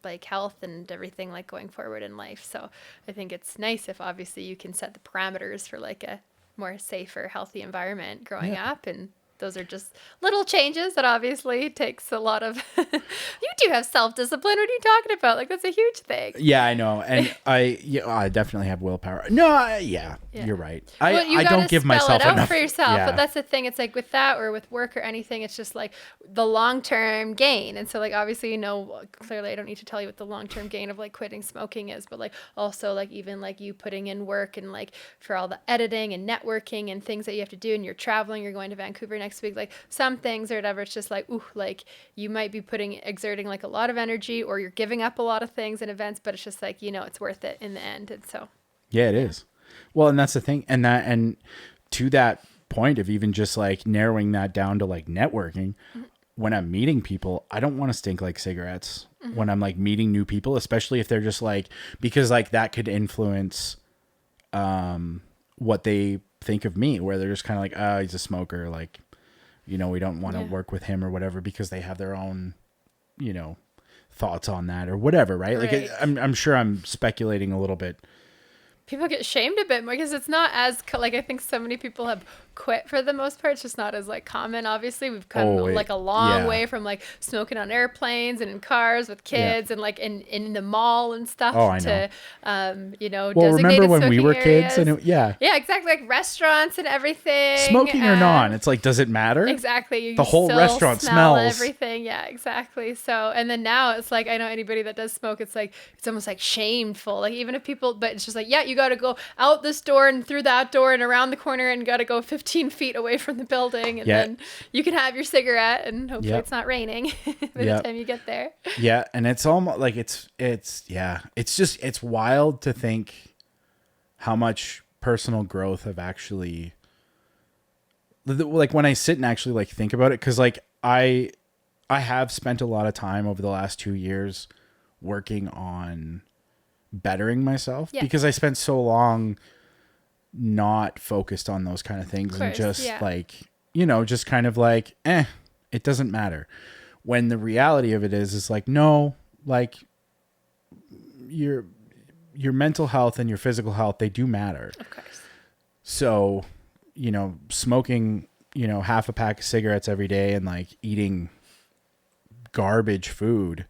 like health and everything like going forward in life. So I think it's nice if obviously you can set the parameters for like a more safer, healthy environment growing up, and those are just little changes that obviously takes a lot of you do have self-discipline. What are you talking about? Like that's a huge thing. Yeah, I know. And I definitely have willpower. No, you're right. I don't give myself enough for yourself. But that's the thing. It's like with that or with work or anything, it's just like the long-term gain. And so like obviously, you know, clearly I don't need to tell you what the long-term gain of like quitting smoking is, but like also like even like you putting in work and like for all the editing and networking and things that you have to do, and you're traveling, you're going to Vancouver next week, like some things or whatever, it's just like, ooh, like you might be exerting like a lot of energy, or you're giving up a lot of things and events, but it's just like, you know, it's worth it in the end. And so it is. Well, and that's the thing. And to that point of even just like narrowing that down to like networking, when I'm meeting people, I don't want to stink like cigarettes when I'm like meeting new people, especially if they're just like, because like that could influence what they think of me, where they're just kind of like, oh, he's a smoker, like, you know, we don't want to work with him or whatever, because they have their own, you know, thoughts on that or whatever, right? Like I'm sure I'm speculating a little bit. People get shamed a bit more because it's not as like I think so many people have quit for the most part. It's just not as like common. Obviously, we've come like a long way from like smoking on airplanes and in cars with kids and like in the mall and stuff to you know, well, designated remember when we were areas. kids and yeah, exactly, like restaurants and everything. Smoking or non, it's like, does it matter? Exactly. The whole restaurant smells. Everything. Yeah, exactly. So, and then now it's like, I know anybody that does smoke, it's like, it's almost like shameful. Like even if people, but it's just like, yeah, you got to go out this door and through that door and around the corner and got to go 15 feet away from the building. And then you can have your cigarette and hopefully it's not raining by the time you get there. Yeah. And it's almost like it's just, it's wild to think how much personal growth have actually, like when I sit and actually like think about it, because like I have spent a lot of time over the last 2 years working on bettering myself because I spent so long not focused on those kind of things and just like, you know, just kind of like, it doesn't matter. When the reality of it is like, no, like your mental health and your physical health, they do matter. Of course. So, you know, smoking, you know, half a pack of cigarettes every day and like eating garbage food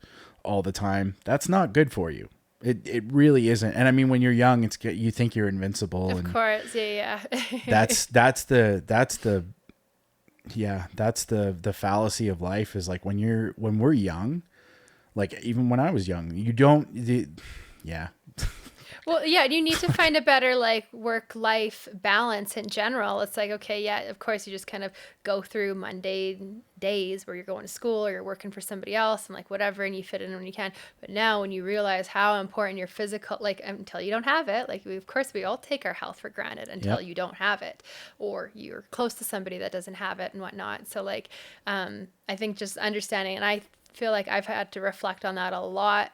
all the time, that's not good for you. It really isn't. And I mean, when you're young, you think you're invincible. Of course. Yeah. that's the fallacy of life is like when we're young, like even when I was young, you don't, Well, yeah, you need to find a better like work-life balance in general. It's like, okay, yeah, of course you just kind of go through Monday days where you're going to school or you're working for somebody else and like whatever, and you fit in when you can. But now when you realize how important your physical, like until you don't have it, like of course we all take our health for granted until you don't have it or you're close to somebody that doesn't have it and whatnot. So like, I think just understanding, and I feel like I've had to reflect on that a lot,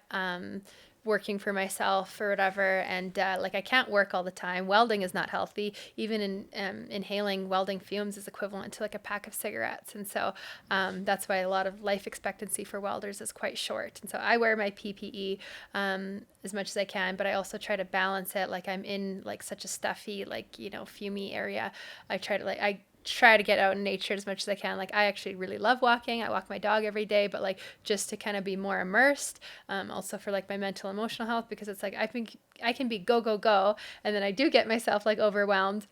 working for myself or whatever, and like I can't work all the time. Welding is not healthy. Even in inhaling welding fumes is equivalent to like a pack of cigarettes, and so that's why a lot of life expectancy for welders is quite short. And so I wear my PPE as much as I can, but I also try to balance it. Like I'm in like such a stuffy, like, you know, fumey area. I try to get out in nature as much as I can. Like I actually really love walking. I walk my dog every day, but like just to kind of be more immersed, also for like my mental emotional health, because it's like I think I can be go, and then I do get myself like overwhelmed.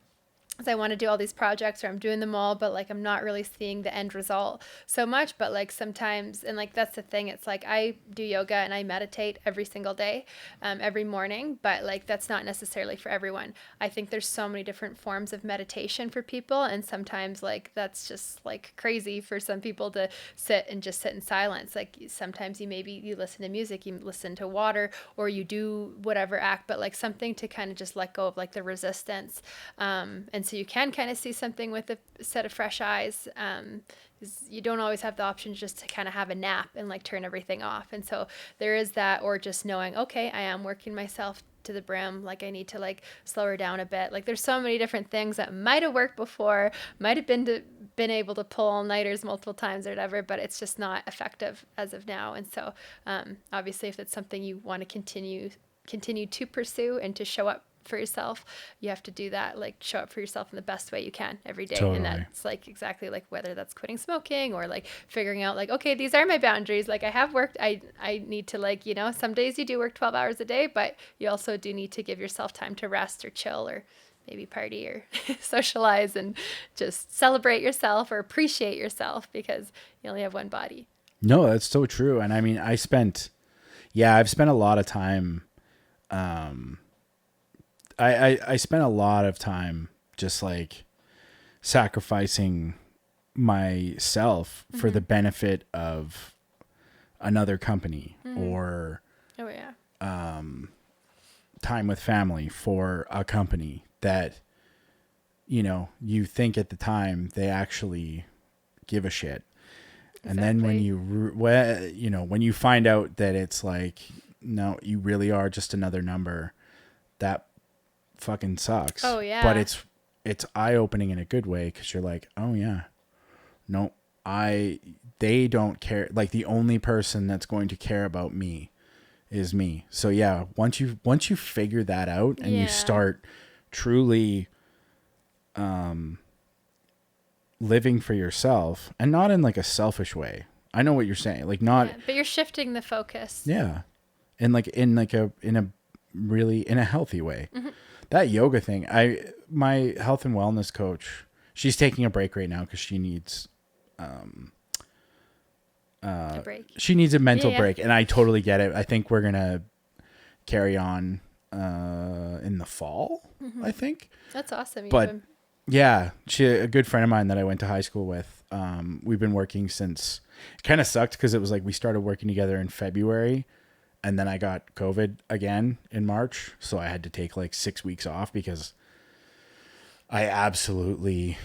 I want to do all these projects or I'm doing them all, but like I'm not really seeing the end result so much. But like sometimes, and like that's the thing, it's like I do yoga and I meditate every single day, every morning, but like that's not necessarily for everyone. I think there's so many different forms of meditation for people, and sometimes like that's just like crazy for some people to sit in silence. Like sometimes you listen to music, you listen to water, or you do whatever act, but like something to kind of just let go of like the resistance, and so you can kind of see something with a set of fresh eyes. You don't always have the option just to kind of have a nap and like turn everything off. And so there is that, or just knowing, okay, I am working myself to the brim. Like I need to like slow her down a bit. Like there's so many different things that might have worked before, might have been able to pull all-nighters multiple times or whatever, but it's just not effective as of now. And so obviously if it's something you want to continue to pursue and to show up for yourself, you have to do that, like show up for yourself in the best way you can every day. Totally. And that's like exactly like whether that's quitting smoking or like figuring out like, okay, these are my boundaries. Like I have worked, I need to like, you know, some days you do work 12 hours a day, but you also do need to give yourself time to rest or chill or maybe party or socialize and just celebrate yourself or appreciate yourself, because you only have one body. No, that's so true. And I mean, I've spent a lot of time, I spent a lot of time just like sacrificing myself for the benefit of another company or time with family for a company that, you know, you think at the time they actually give a shit. Exactly. And then when you find out that it's like, no, you really are just another number, that fucking sucks. Oh yeah. But it's eye-opening in a good way, because you're like, oh yeah, no, they don't care. Like the only person that's going to care about me is me. So yeah, once you figure that out and you start truly living for yourself, and not in like a selfish way. I know what you're saying. Like not, but you're shifting the focus. yeah. In a healthy way. Mm-hmm. That yoga thing, my health and wellness coach, she's taking a break right now because she needs A break. she needs a mental Yeah. break, and I totally get it. I think we're gonna carry on in the fall, I think. That's awesome. But yeah, a good friend of mine that I went to high school with, we've been working since. It kind of sucked because it was like we started working together in February, and then I got COVID again in March, so I had to take like 6 weeks off because I absolutely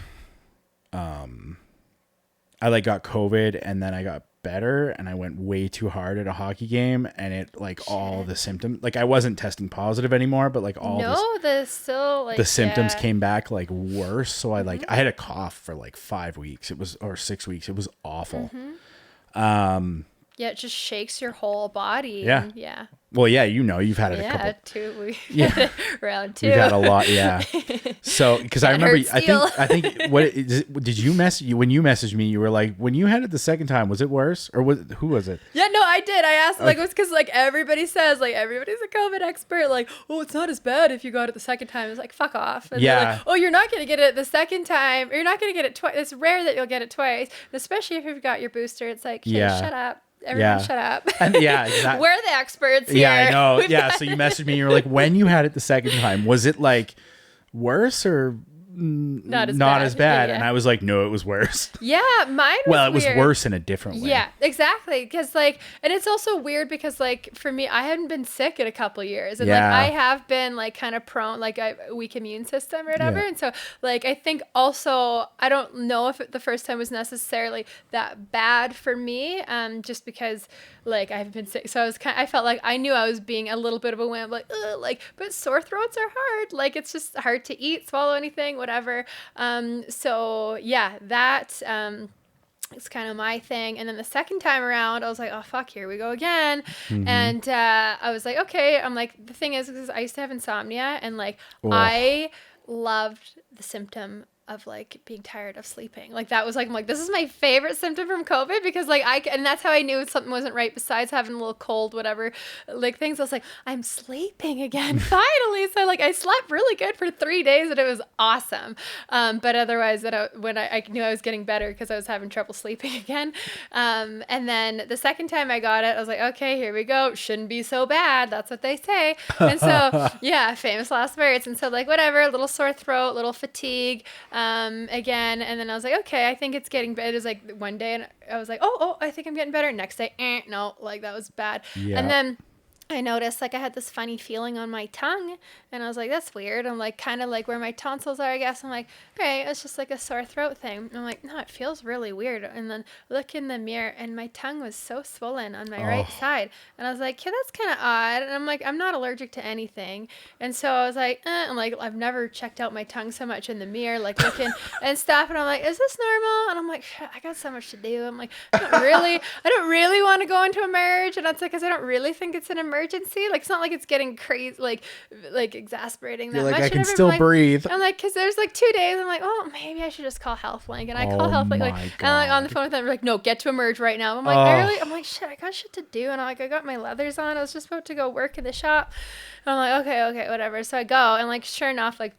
I like got COVID, and then I got better, and I went way too hard at a hockey game, and it like all the symptoms, like I wasn't testing positive anymore, but like all the still like the symptoms came back like worse. So I I had a cough for like 5 weeks. Or 6 weeks. It was awful. Yeah, it just shakes your whole body. Yeah. And yeah. Well, yeah, you've had it a couple. 2 Yeah. round 2. We've had a lot, yeah. So, because I remember, hurt steel. I think, did you message when you messaged me? You were like, when you had it the second time, was it worse, or who was it? Yeah, no, I did. I asked, like, it was because, like, everybody says, like, everybody's a COVID expert. Like, oh, it's not as bad if you got it the second time. It's like, fuck off. And they're Yeah. like, oh, you're not going to get it the second time. Or you're not going to get it twice. It's rare that you'll get it twice. And especially if you've got your booster. It's like, hey, Yeah. shut up. Everyone shut up. And yeah, exactly. We're the experts here. Yeah, I know. We've Yeah, got- so you messaged me. You were like, when you had it the second time, was it like worse or Not as as bad? Yeah. And I was like, no, it was worse. Yeah, mine was Well, it was weird. worse in a different way. Yeah, exactly. Because like, and it's also weird because like for me, I hadn't been sick in a couple years, and like Yeah. I have been like kind of prone, like I a weak immune system or whatever. Yeah. And so like I think also I don't know if the first time was necessarily that bad for me, just because like I've been sick, so I felt like I knew I was being a little bit of a wimp, like ugh, like, but sore throats are hard. Like it's just hard to eat, swallow anything, whatever. So yeah, that. It's kind of my thing. And then the second time around, I was like, oh, fuck, here we go again. And I was like, okay. I'm like, the thing is I used to have insomnia, and like, I loved the symptom of like being tired of sleeping. Like that was like, I'm like, this is my favorite symptom from COVID, because like and that's how I knew something wasn't right, besides having a little cold, whatever, like things. I was like, I'm sleeping again, finally. So like I slept really good for 3 days, and it was awesome. But otherwise when I knew I was getting better because I was having trouble sleeping again. And then the second time I got it, I was like, okay, here we go. Shouldn't be so bad. That's what they say. And so yeah, famous last words. And so like, whatever, little sore throat, little fatigue, again. And then I was like, okay, I think it's getting better. It was like one day, and I was like, oh, I think I'm getting better. Next day, no, like that was bad. Yeah. And then I noticed like I had this funny feeling on my tongue, and I was like, that's weird. I'm like, kind of like where my tonsils are, I guess. I'm like, okay, it's just like a sore throat thing. And I'm like, no, it feels really weird. And then look in the mirror, and my tongue was so swollen on my right side. And I was like, yeah, that's kind of odd. And I'm like, I'm not allergic to anything. And so I was like, I'm like, I've never checked out my tongue so much in the mirror, like looking and stuff. And I'm like, is this normal? And I'm like, I got so much to do. I'm like, I don't really want to go into a merge. And that's like, because I don't really think it's an emergency. Like, it's not like it's getting crazy, like exasperating that You're like, much. I can whatever. still I'm like, breathe. I'm like, because there's like 2 days. I'm like, oh, maybe I should just call HealthLink. And I call Oh HealthLink, my and I'm like on the phone with them. They're like, no, get to emerge right now. I'm like, I'm like, shit, I got shit to do. And I'm like, I got my leathers on. I was just about to go work in the shop. And I'm like, okay, whatever. So I go, and like, sure enough, like,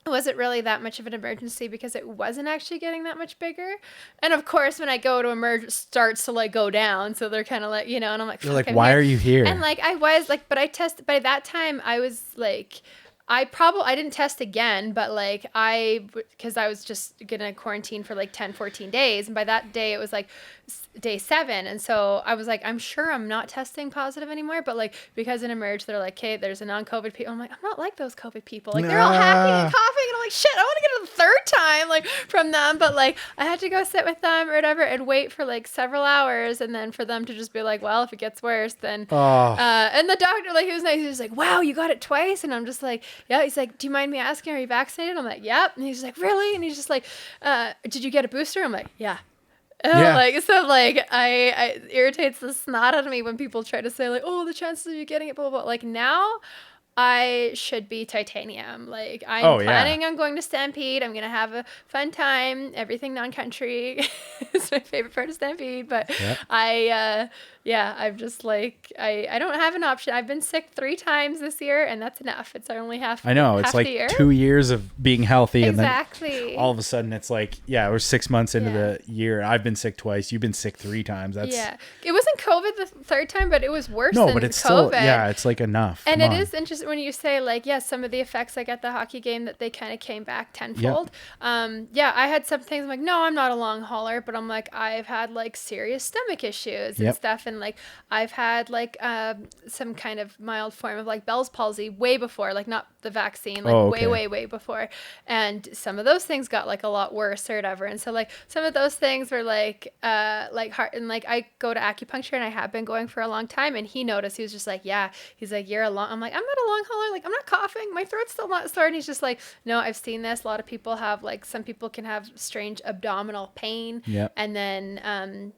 it wasn't really that much of an emergency because it wasn't actually getting that much bigger. And of course, when I go to emerge, it starts to like go down. So they're kind of like, and I'm like, You're like, I'm why here. are you here? And like, I was like, but I tested, by that time I was like, I didn't test again, but like because I was just gonna quarantine for like 10, 14 days. And by that day, it was like day 7. And so I was like, I'm sure I'm not testing positive anymore. But like, because in Emerge, they're like, hey, there's a non-COVID people. I'm like, I'm not like those COVID people. Like, they're all hacking and coughing. And I'm like, shit, I want to get it a third time, like, from them. But like, I had to go sit with them or whatever and wait for like several hours. And then for them to just be like, well, if it gets worse, then. And the doctor, like, he was nice. He was like, wow, you got it twice. And I'm just like, yeah. He's like, do you mind me asking, are you vaccinated? I'm like, yep. And he's like, really? And he's just like, did you get a booster? I'm like, yeah. Yeah. Like, so like I it irritates the snot out of me when people try to say like, oh, the chances of you getting it, blah, blah, blah. Like, now I should be titanium. Like I'm Oh, yeah. planning on going to Stampede. I'm going to have a fun time. Everything non-country is my favorite part of Stampede. But Yep. I'm just like, I don't have an option. I've been sick 3 times this year and that's enough. It's only half. I know. half It's the like year. 2 years of being healthy. Exactly. And then all of a sudden it's like, yeah, we're 6 months into the year. I've been sick twice. You've been sick 3 times. That's It wasn't COVID the 3rd time, but it was worse no, than but it's COVID. still, yeah, it's like enough. And Come it on. is interesting when you say like, yes, some of the effects like at the hockey game that they kind of came back tenfold. I had some things I'm like, no, I'm not a long hauler, but I'm like, I've had like serious stomach issues and stuff. And like, I've had like some kind of mild form of like Bell's palsy way before, like not the vaccine, like way before. And some of those things got like a lot worse or whatever. And so like some of those things were like hard. And like I go to acupuncture and I have been going for a long time. And he noticed, he was just like, yeah, he's like, I'm like, I'm not a long hauler. Like I'm not coughing. My throat's still not sore. And he's just like, no, I've seen this. A lot of people have like, some people can have strange abdominal pain. Yep. And then,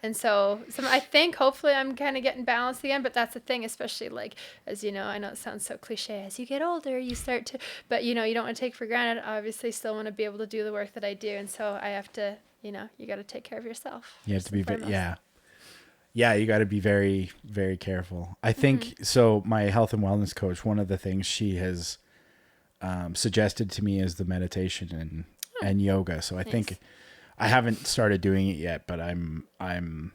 and so I think hopefully I'm kind of getting balanced again, but that's the thing, especially like, as you know, I know it sounds so cliche, as you get older, you start to, but you know, you don't want to take for granted, obviously still want to be able to do the work that I do. And so I have to, you know, you got to take care of yourself. You have to be, foremost. Yeah, you got to be very, very careful. I think, so my health and wellness coach, one of the things she has suggested to me is the meditation and yoga. So I think I haven't started doing it yet, but I'm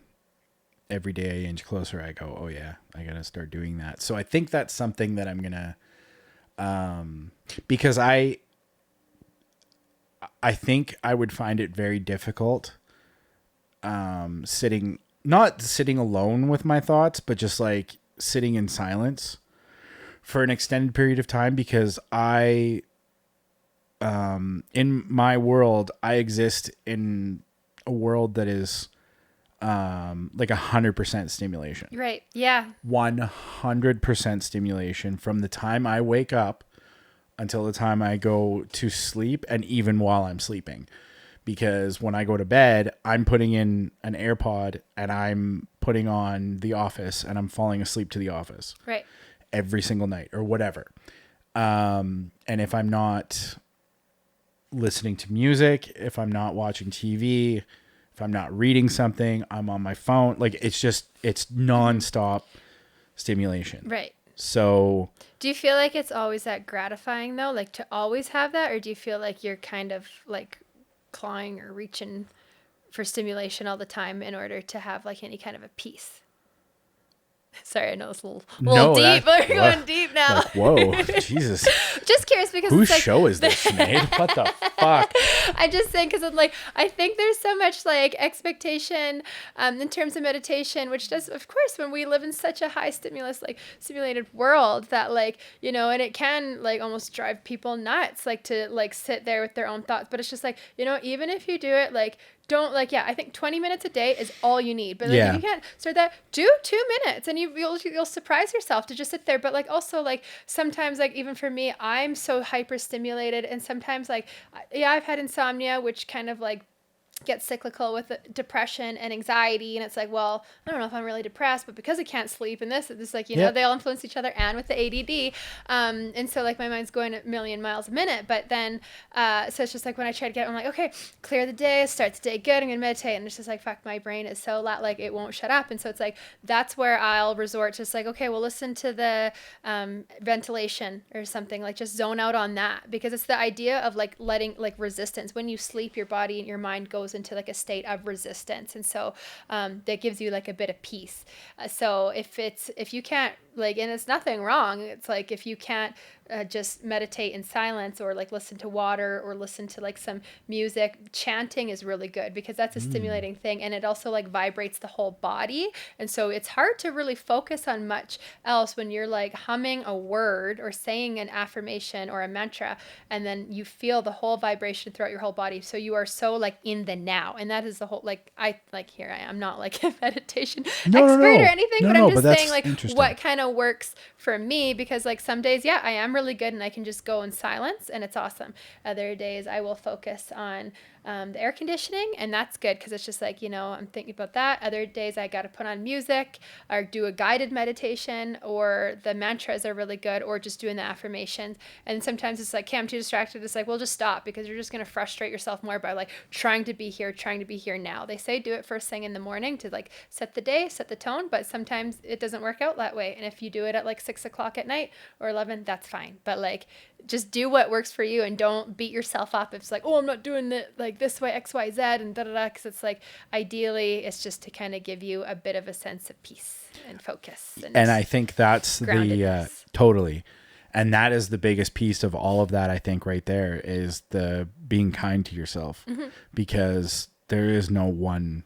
every day an inch closer. I go, oh yeah, I got to start doing that. So I think that's something that I'm going to, because I think I would find it very difficult not sitting alone with my thoughts, but just like sitting in silence for an extended period of time, because I in my world, I exist in a world that is like 100% stimulation. Right. Yeah. 100% stimulation from the time I wake up until the time I go to sleep, and even while I'm sleeping. Because when I go to bed, I'm putting in an AirPod and I'm putting on The Office and I'm falling asleep to The Office. Right. Every single night or whatever. And if I'm not listening to music, if I'm not watching TV, if I'm not reading something, I'm on my phone. Like it's nonstop stimulation. Right. So do you feel like it's always that gratifying though? Like to always have that? Or do you feel like you're kind of like clawing or reaching for stimulation all the time in order to have like any kind of a peace? Sorry, I know it's a little deep, but we're going deep now. Like, whoa, Jesus. Just curious because whose it's like, show is this, Sinead? What the fuck? I'm just saying because like I think there's so much like expectation in terms of meditation, which does, of course, when we live in such a high stimulus, like stimulated world, that like, you know, and it can like almost drive people nuts, like to like sit there with their own thoughts. But it's just like, you know, even if you do it, like don't like, I think 20 minutes a day is all you need. But like, if you can't start that, do 2 minutes and you'll surprise yourself to just sit there. But like also like sometimes like even for me, I'm so hyper stimulated, and sometimes like, I've had insomnia, which kind of like gets cyclical with depression and anxiety, and it's like, well, I don't know if I'm really depressed, but because I can't sleep and this like, you know, they all influence each other, and with the ADD, and so like my mind's going a million miles a minute, but then so it's just like when I try to get, I'm like, okay, clear the day, start the day good, I'm gonna meditate, and it's just like, fuck, my brain is so loud, like it won't shut up. And so it's like that's where I'll resort to just like, okay, well, listen to the ventilation or something, like just zone out on that, because it's the idea of like letting like resistance, when you sleep, your body and your mind goes into like a state of resistance, and so that gives you like a bit of peace. So if you can't like, and it's nothing wrong, it's like if you can't just meditate in silence, or like listen to water, or listen to like some music, chanting is really good, because that's a stimulating thing, and it also like vibrates the whole body, and so it's hard to really focus on much else when you're like humming a word or saying an affirmation or a mantra, and then you feel the whole vibration throughout your whole body, so you are so like in the now. And that is the whole, like I like, here I am, not like a meditation expert or anything, but I'm just saying like what kind of works for me, because like some days I am really really good and I can just go in silence and it's awesome. Other days I will focus on the air conditioning, and that's good because it's just like, I'm thinking about that. Other days I got to put on music or do a guided meditation, or the mantras are really good, or just doing the affirmations. And sometimes it's like, okay, I'm too distracted. It's like, well, just stop, because you're just going to frustrate yourself more by like trying to be here now. They say do it first thing in the morning to like set the day, set the tone, but sometimes it doesn't work out that way. And if you do it at like 6 o'clock at night or 11, that's fine. But like, just do what works for you and don't beat yourself up if it's like, oh, I'm not doing it like this way, X, Y, Z, and da-da-da, because it's like, ideally, it's just to kind of give you a bit of a sense of peace and focus. And I think that's the, totally. And that is the biggest piece of all of that, I think, right there, is the being kind to yourself, because there is no one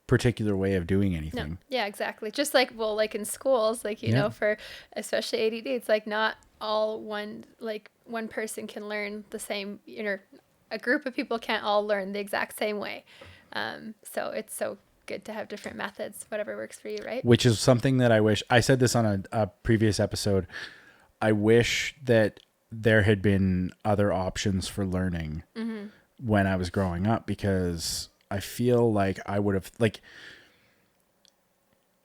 particular way of doing anything. No. Yeah, exactly. Just like, well, like in schools, like, you know, for especially ADD, it's like not all one person can learn the same, a group of people can't all learn the exact same way. So it's so good to have different methods, whatever works for you, right? Which is something that I wish, I said this on a previous episode, I wish that there had been other options for learning when I was growing up, because I feel like I would have, like,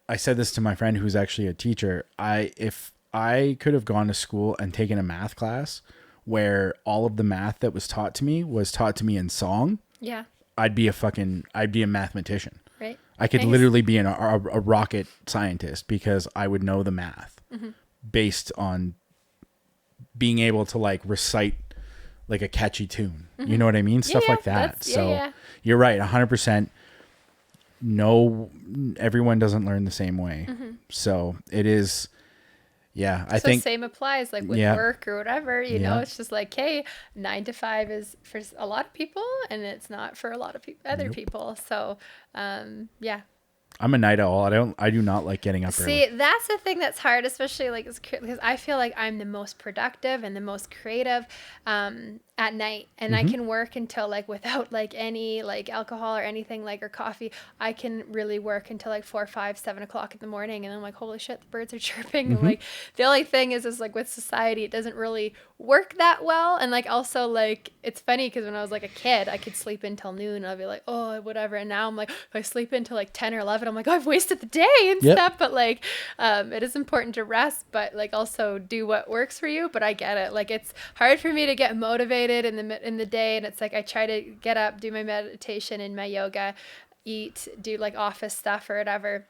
I said this to my friend who's actually a teacher. If I could have gone to school and taken a math class where all of the math that was taught to me in song, I'd be a mathematician. Right. I could literally be a rocket scientist, because I would know the math based on being able to like recite like a catchy tune. You know what I mean? Stuff like that. So you're right. 100%. No, everyone doesn't learn the same way. So it is, I think same applies like with work or whatever, you know, it's just like, hey, 9 to 5 is for a lot of people and it's not for a lot of other people. So, I'm a night owl. I do not like getting up early. See, that's the thing that's hard, especially like because I feel like I'm the most productive and the most creative at night, and I can work until like without like any like alcohol or anything like or coffee. I can really work until like 4, 5, 7 o'clock in the morning, and I'm like, holy shit, the birds are chirping. And like the only thing is like with society, it doesn't really work that well. And like also like it's funny because when I was like a kid, I could sleep until noon and I'd be like, oh, whatever. And now I'm like, if I sleep until like 10 or 11, I'm like, oh, I've wasted the day and stuff. But like it is important to rest, but like also do what works for you. But I get it. Like it's hard for me to get motivated in the day, and it's like I try to get up, do my meditation and my yoga, eat, do like office stuff or whatever,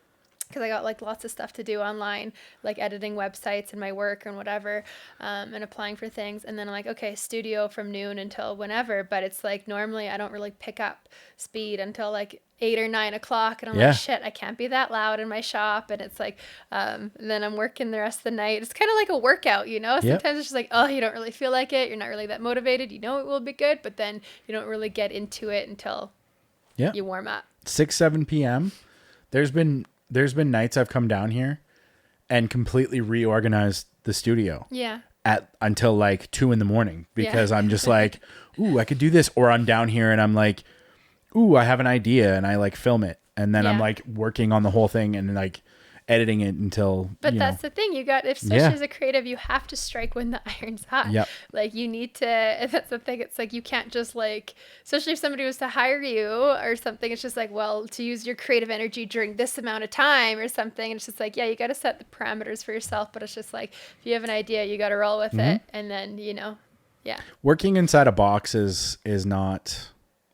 because I got like lots of stuff to do online, like editing websites and my work and whatever, and applying for things. And then I'm like, okay, studio from noon until whenever. But it's like normally I don't really pick up speed until like 8 or 9 o'clock. And I'm like, shit, I can't be that loud in my shop. And it's like, then I'm working the rest of the night. It's kind of like a workout, you know? Sometimes it's just like, oh, you don't really feel like it. You're not really that motivated. You know it will be good, but then you don't really get into it until you warm up. 6, 7 p.m. There's been nights I've come down here and completely reorganized the studio. Yeah. Until like 2 a.m. because I'm just like, ooh, I could do this. Or I'm down here and I'm like, ooh, I have an idea, and I like film it. And then I'm like working on the whole thing and like editing it until, but that's the thing, you got, especially as a creative, you have to strike when the iron's hot. Like you need to, that's the thing, it's like you can't just like, especially if somebody was to hire you or something, it's just like, well, to use your creative energy during this amount of time or something, it's just like, you got to set the parameters for yourself. But it's just like, if you have an idea, you got to roll with it. And then working inside a box is not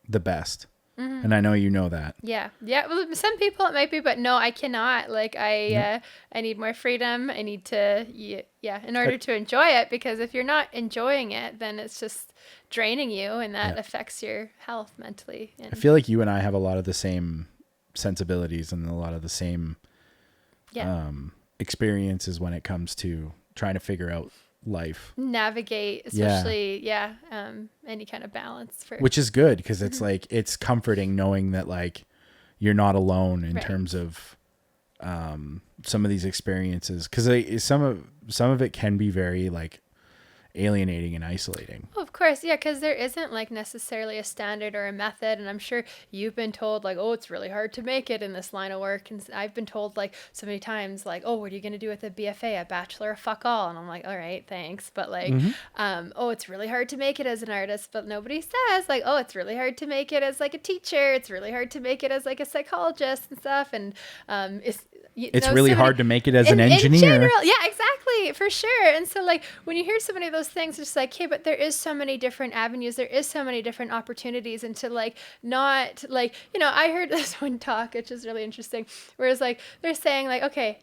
the best. And I know you know that. Yeah. Well, some people it might be, but no, I cannot. Like I need more freedom. I need to, in order to enjoy it, because if you're not enjoying it, then it's just draining you, and that affects your health mentally. And I feel like you and I have a lot of the same sensibilities and a lot of the same experiences when it comes to trying to figure out life, navigate, especially any kind of balance for, which is good because it's like it's comforting knowing that like you're not alone in terms of some of these experiences, because some of it can be very like alienating and isolating. Oh, course. Yeah, because there isn't like necessarily a standard or a method. And I'm sure you've been told like, oh, it's really hard to make it in this line of work. And I've been told like so many times like, oh, what are you going to do with a BFA, a bachelor of fuck all? And I'm like, all right, thanks. But like, oh, it's really hard to make it as an artist. But nobody says like, oh, it's really hard to make it as like a teacher. It's really hard to make it as like a psychologist and stuff. And it's really hard to make it as an engineer. In general, yeah, exactly, for sure. And so like when you hear so many of those things, it's like, hey, but there is so many different avenues. There is so many different opportunities. And to like not like, I heard this one talk, which is really interesting, where it's like they're saying like, okay,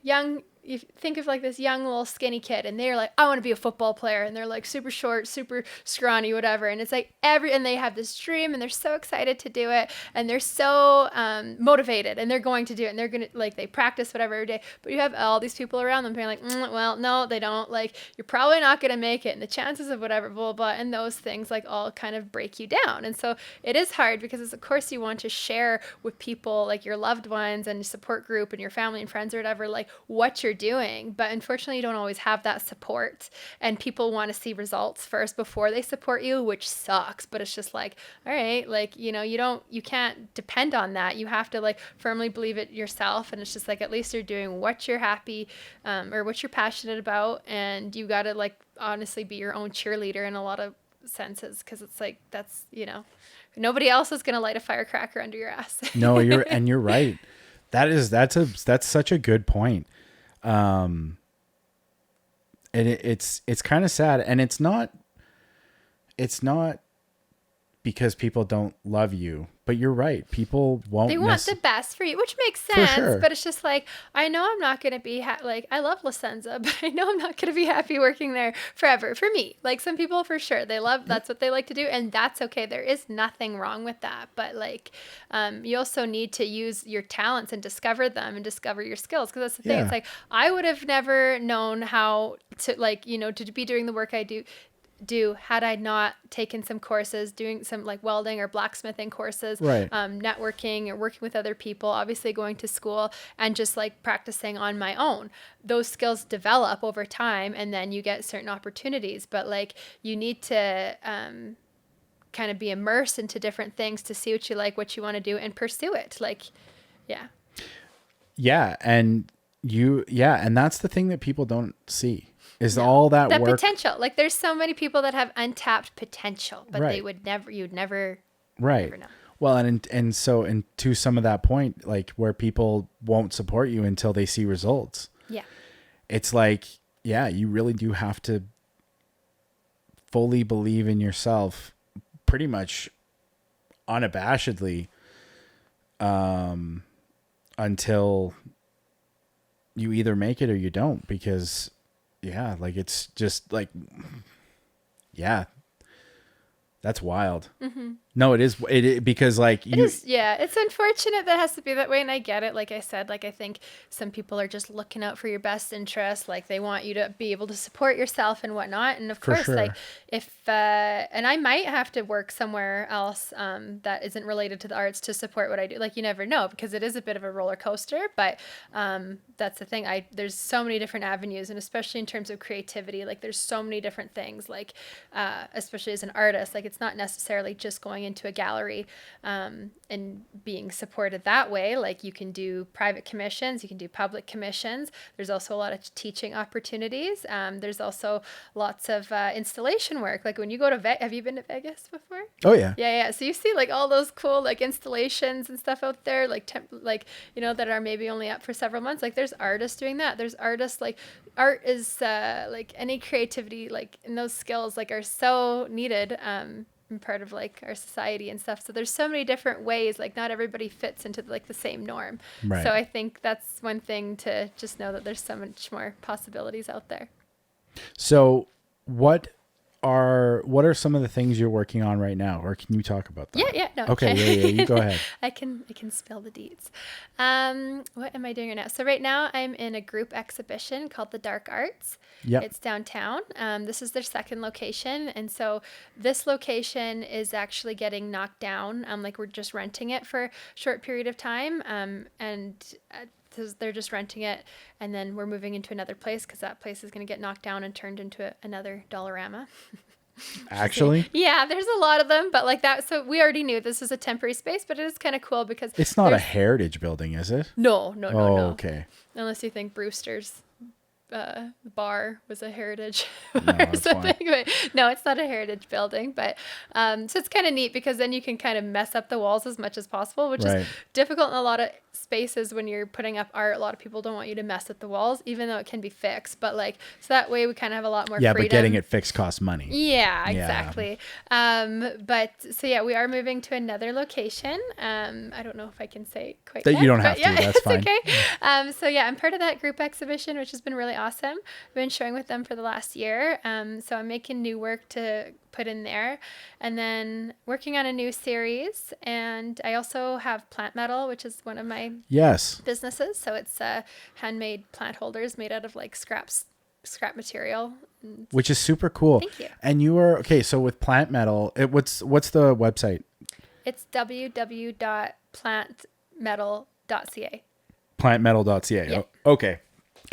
you think of like this young little skinny kid and they're like, I want to be a football player, and they're like super short, super scrawny, whatever. And it's like and they have this dream and they're so excited to do it and they're so motivated and they're going to do it and they're going to like, they practice whatever every day. But you have all these people around them being like, well, no, they don't, like, you're probably not going to make it. And the chances of whatever, blah, blah, and those things like all kind of break you down. And so it is hard because of course you want to share with people like your loved ones and your support group and your family and friends or whatever, like what you're doing, but unfortunately you don't always have that support, and people want to see results first before they support you, which sucks. But it's just like, all right, like, you can't depend on that. You have to like firmly believe it yourself, and it's just like, at least you're doing what you're happy or what you're passionate about, and you got to like honestly be your own cheerleader in a lot of senses, because it's like that's nobody else is going to light a firecracker under your ass. No, you're right. That's such a good point. And it's kind of sad, and it's not because people don't love you, but you're right. People won't. They want the best for you, which makes sense. Sure. But it's just like, I know I'm not going to be like, I love La Senza, but I know I'm not going to be happy working there forever. For me, like some people for sure, that's what they like to do, and that's okay. There is nothing wrong with that. But like, you also need to use your talents and discover them and discover your skills. Because that's the thing. Yeah. It's like, I would have never known how to like, to be doing the work I do had I not taken some courses, doing some like welding or blacksmithing courses, right. Networking or working with other people, obviously going to school and just like practicing on my own. Those skills develop over time, and then you get certain opportunities, but like you need to kind of be immersed into different things to see what you like, what you want to do, and pursue it. Like, yeah. Yeah. And that's the thing that people don't see. Is all that work, potential. Like there's so many people that have untapped potential, but right. you'd never right. Never know. Well, and to some of that point, like where people won't support you until they see results. Yeah. It's like, yeah, you really do have to fully believe in yourself pretty much unabashedly until you either make it or you don't, because yeah, like it's just like, yeah, that's wild. Mm-hmm. No, it is. Because like it is. Yeah, it's unfortunate that it has to be that way, and I get it. Like I said, like I think some people are just looking out for your best interest. Like they want you to be able to support yourself and whatnot. And of course, like if and I might have to work somewhere else that isn't related to the arts to support what I do. Like you never know, because it is a bit of a roller coaster. But that's the thing. There's so many different avenues, and especially in terms of creativity, like there's so many different things. Like especially as an artist, like it's not necessarily just going into a gallery and being supported that way. Like you can do private commissions, you can do public commissions. There's also a lot of teaching opportunities. There's also lots of installation work. Like when you go to have you been to Vegas before? Oh yeah. Yeah. So you see like all those cool like installations and stuff out there, like that are maybe only up for several months. Like there's artists doing that. There's artists, like art is like any creativity, like in those skills like are so needed part of like our society and stuff. So there's so many different ways, like not everybody fits into like the same norm. Right. So I think that's one thing to just know, that there's so much more possibilities out there. So what are some of the things you're working on right now, or can you talk about that? Yeah, no. Okay, yeah, you go ahead. I can spill the deets. What am I doing right now? So right now I'm in a group exhibition called The Dark Arts. Yep. It's downtown. This is their second location, and so this location is actually getting knocked down. Like we're just renting it for a short period of time, they're just renting it, and then we're moving into another place because that place is going to get knocked down and turned into another Dollarama. Actually, Yeah, there's a lot of them, but like that. So we already knew this was a temporary space, but it is kind of cool because it's not a there's- heritage building, is it? No, Oh, no. okay. Unless you think Brewster's bar was a heritage No, or that's fine. something. But no, it's not a heritage building. But so it's kind of neat because then you can kind of mess up the walls as much as possible, which Right. is difficult in a lot of spaces when you're putting up art. A lot of people don't want you to mess with the walls, even though it can be fixed. But like, so that way we kind of have a lot more Yeah, freedom. but getting it fixed costs money. Yeah, Yeah. exactly. But so yeah, we are moving to another location. I don't know if I can say quite That yet, you don't but have to, yeah, that's it's fine. okay. So yeah, I'm part of that group exhibition, which has been really awesome. I've been showing with them for the last year. So I'm making new work to put in there, and then working on a new series. And I also have Plant Metal, which is one of my Yes. businesses. So it's handmade plant holders made out of like scrap material. Which is super cool. Thank you. And you were okay. So with Plant Metal, what's the website? It's www.plantmetal.ca. Plantmetal.ca. Yeah. Okay.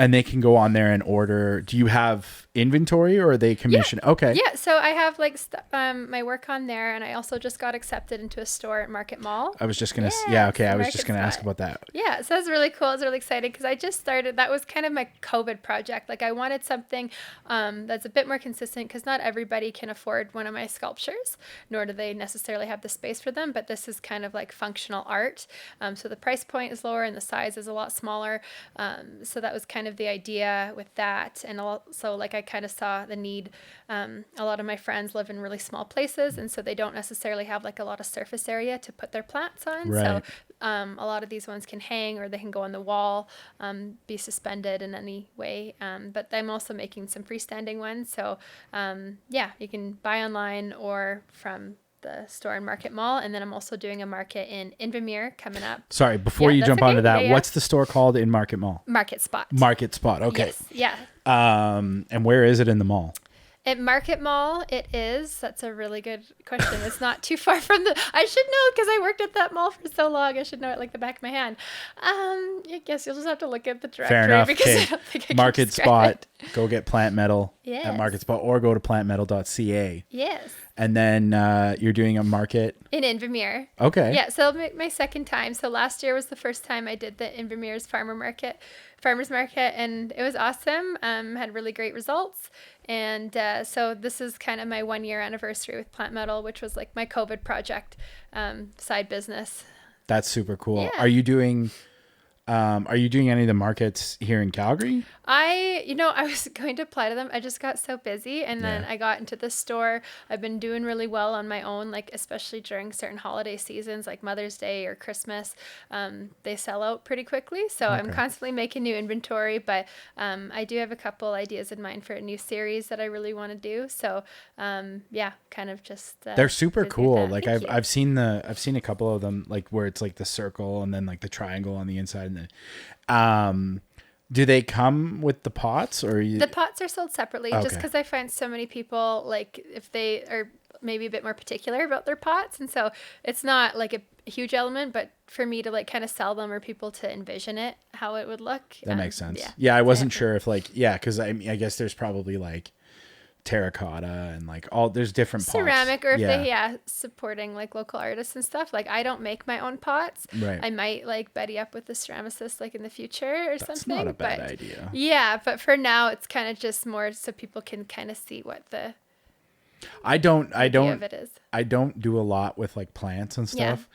And they can go on there and order. Do you have inventory or are they commission? Okay. Yeah, so I have like my work on there, and I also just got accepted into a store at Market Mall. I was just gonna. Yeah, Yeah. it's Okay. the I was market just gonna ask spot. about that. Yeah, so that's really cool. It's really exciting because I just started. That was kind of my COVID project. Like I wanted something that's a bit more consistent because not everybody can afford one of my sculptures, nor do they necessarily have the space for them. But this is kind of like functional art. So the price point is lower and the size is a lot smaller. So that was kind of the idea with that. And also like I kind of saw the need. A lot of my friends live in really small places, and so they don't necessarily have like a lot of surface area to put their plants on. Right. So a lot of these ones can hang or they can go on the wall, be suspended in any way. But I'm also making some freestanding ones. So yeah, you can buy online or from the store in Market Mall. And then I'm also doing a market in Invermere coming up. Sorry. Before Yeah, you that's jump okay. onto that, Yeah, yeah. what's the store called in Market Mall? Market Spot. Market Spot. Okay. Yes. Yeah. And where is it in the mall? At Market Mall, it is. That's a really good question. It's not too far from the. I should know because I worked at that mall for so long. I should know it like the back of my hand. I guess you'll just have to look at the directory. Fair enough. Because Okay. I don't think I can Market describe Spot. it. Go get Plant Metal at Yes. Market Spot or go to plantmetal.ca. Yes. And then you're doing a market. In Invermere. Okay. Yeah, so it'll be my second time. So last year was the first time I did the Invermere's farmers market, and it was awesome. Had really great results. And so this is kind of my 1 year anniversary with Plant Metal, which was like my COVID project, side business. That's super cool. Yeah. Are you doing any of the markets here in Calgary? I was going to apply to them. I just got so busy, and then Yeah. I got into the store. I've been doing really well on my own, like especially during certain holiday seasons like Mother's Day or Christmas. They sell out pretty quickly, so I'm Okay. constantly making new inventory, but I do have a couple ideas in mind for a new series that I really want to do. So yeah, kind of just They're super busy with cool. that. Like Thank you. I've seen a couple of them, like where it's like the circle and then like the triangle on the inside, and then do they come with the pots or The pots are sold separately just Okay. because I find so many people, like, if they are maybe a bit more particular about their pots. And so it's not like a huge element, but for me to like kind of sell them or people to envision it, how it would look. that makes sense? Yeah. Yeah, I wasn't Yeah. sure if like, because I guess there's probably like terracotta and like there's different pots. Ceramic, or if yeah. they supporting like local artists and stuff. Like I don't make my own pots. Right. I might like buddy up with a ceramicist like in the future or That's something. not a bad but idea. yeah, but for now it's kind of just more so people can kind of see what the I don't idea of it is. I don't do a lot with like plants and Yeah. stuff.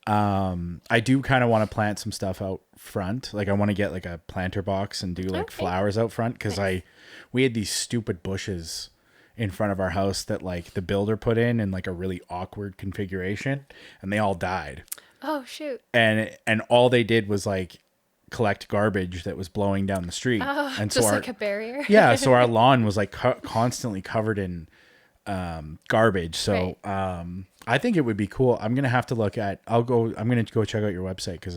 I do kind of want to plant some stuff out front. Like I want to get like a planter box and do like Okay. flowers out front because we had these stupid bushes in front of our house that like the builder put in like a really awkward configuration, and they all died. Oh shoot. And all they did was like collect garbage that was blowing down the street. Oh, and just so like a barrier. yeah, so our lawn was like constantly covered in garbage. So I think it would be cool. I'm gonna have to I'm gonna go check out your website because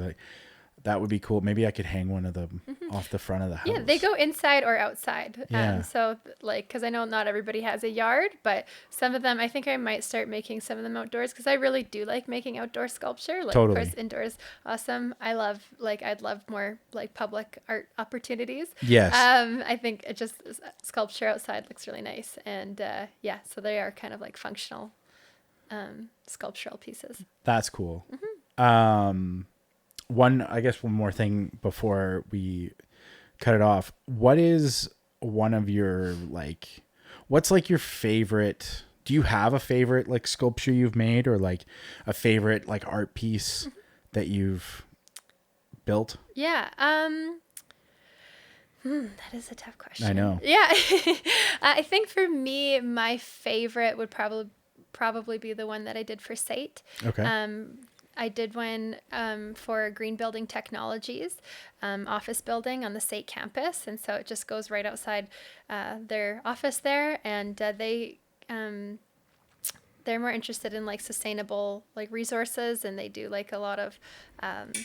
that would be cool. Maybe I could hang one of them off the front of the house. Yeah, they go inside or outside. Yeah. So like, because I know not everybody has a yard, but some of them, I think I might start making some of them outdoors because I really do like making outdoor sculpture. Like, Totally. Of course, indoors, awesome. I'd love more like public art opportunities. Yes. I think it just sculpture outside looks really nice, and yeah, so they are kind of like functional sculptural pieces. That's cool. I guess one more thing before we cut it off. What is one of your what's like your favorite, do you have a favorite like sculpture you've made, or like a favorite like art piece that you've built? Yeah. That is a tough question. I know. Yeah. I think for me, my favorite would probably be the one that I did for SAIT. Okay. I did one for Green Building Technologies office building on the SAIT campus. And so it just goes right outside their office there. And they're more interested in like sustainable like resources. And they do like a lot of, what do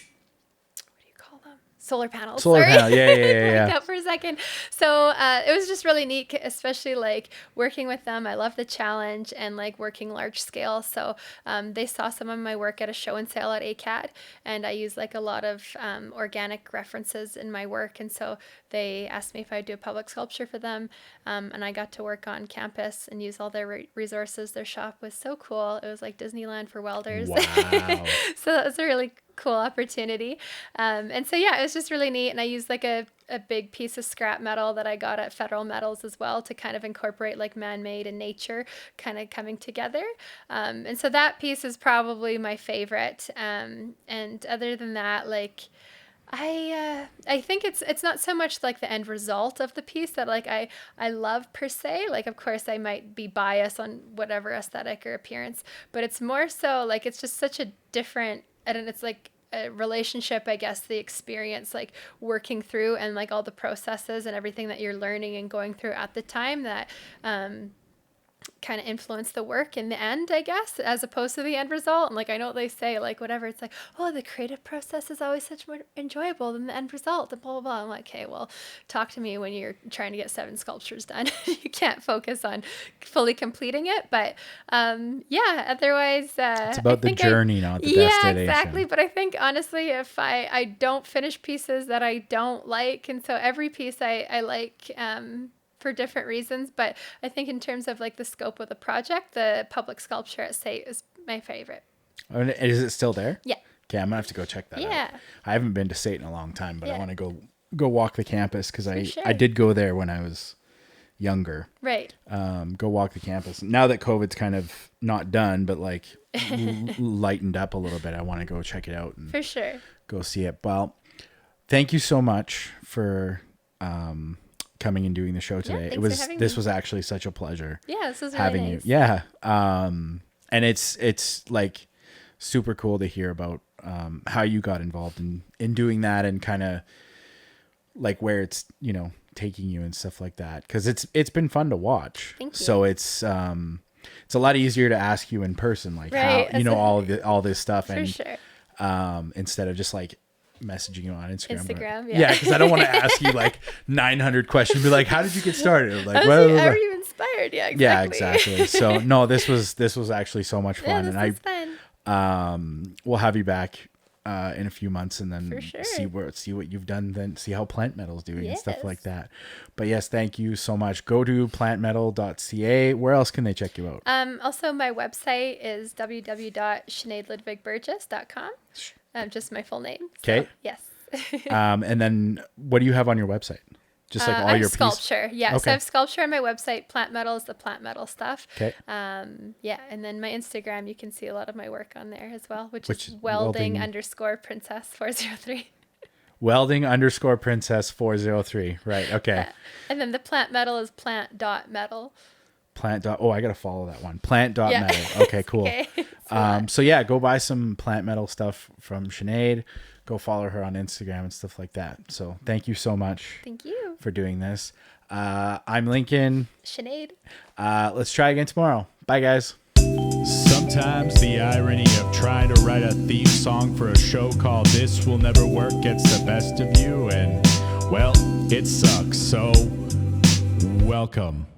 you call them? Solar panels. Solar panel. Yeah. Like that for a second. So it was just really neat, especially like working with them. I love the challenge and like working large scale. So they saw some of my work at a show and sale at ACAD, and I use like a lot of organic references in my work. And so they asked me if I'd do a public sculpture for them. And I got to work on campus and use all their resources. Their shop was so cool. It was like Disneyland for welders. Wow. So that was a really cool opportunity. And so, yeah, it was just really neat. And I used like a big piece of scrap metal that I got at Federal Metals as well to kind of incorporate like man-made and nature kind of coming together. And so that piece is probably my favorite. And other than that, like, I think it's not so much like the end result of the piece that like I love per se. Like, of course, I might be biased on whatever aesthetic or appearance, but it's more so like it's just such a different, and it's like a relationship, I guess, the experience, like working through and like all the processes and everything that you're learning and going through at the time that kind of influence the work in the end, I guess, as opposed to the end result. And like, I know they say like, whatever, it's like, oh, the creative process is always such more enjoyable than the end result and blah, blah, blah. I'm like, okay, well, talk to me when you're trying to get 7 sculptures done. You can't focus on fully completing it. But yeah, otherwise, it's about the journey, not the destination. Yeah, exactly. But I think honestly, if I don't finish pieces that I don't like, and so every piece I like, for different reasons, but I think in terms of like the scope of the project, the public sculpture at SAIT is my favorite. And is it still there? Yeah. Okay, I'm gonna have to go check that out. Yeah. I haven't been to SAIT in a long time, but Yeah. I want to go walk the campus because I sure. did go there when I was younger. Right. Go walk the campus. Now that COVID's kind of not done, but like lightened up a little bit, I want to go check it out and For sure. go see it. Well, thank you so much for coming and doing the show today. thanks for having This me. was actually such a pleasure. Yeah, this was really having nice. you. Yeah. And it's like super cool to hear about how you got involved in doing that and kind of like where it's, taking you and stuff like that. Cause it's been fun to watch. Thank you. So it's a lot easier to ask you in person, like Right, how, all this stuff. For and sure. instead of just like messaging you on Instagram. yeah. Because I don't want to ask you like 900 questions. Be like, how did you get started? Like, How are you inspired? Yeah, exactly. Yeah, exactly. So no, this was actually so much fun, Yeah, this and was fun. we'll have you back in a few months, and then For sure. see what you've done, then see how Plant Metal's doing and stuff Yes. like that. But yes, thank you so much. Go to plantmetal.ca. Where else can they check you out? Also, my website is www.sineadludwigburgess.com. Just my full name. So, 'Kay. yes. And then what do you have on your website? Just like all I have your sculpture. Yeah. So Okay. I have sculpture on my website. Plant Metal is the plant metal stuff. Okay. Yeah. And then my Instagram, you can see a lot of my work on there as well, which Which is is welding welding- _princess403. Welding_princess403. Right. Okay. And then the plant metal is plant.metal. Oh, I gotta follow that one. Plant.metal. Yeah. Okay, cool. Okay. So yeah, go buy some Plant Metal stuff from Sinead. Go follow her on Instagram and stuff like that. So thank you so much Thank you. for doing this. I'm Lincoln. Sinead. Let's try again tomorrow. Bye, guys. Sometimes Sometimes the irony of trying to write a theme song for a show called This Will Never Work gets the best of you, and, well, it sucks. So, welcome.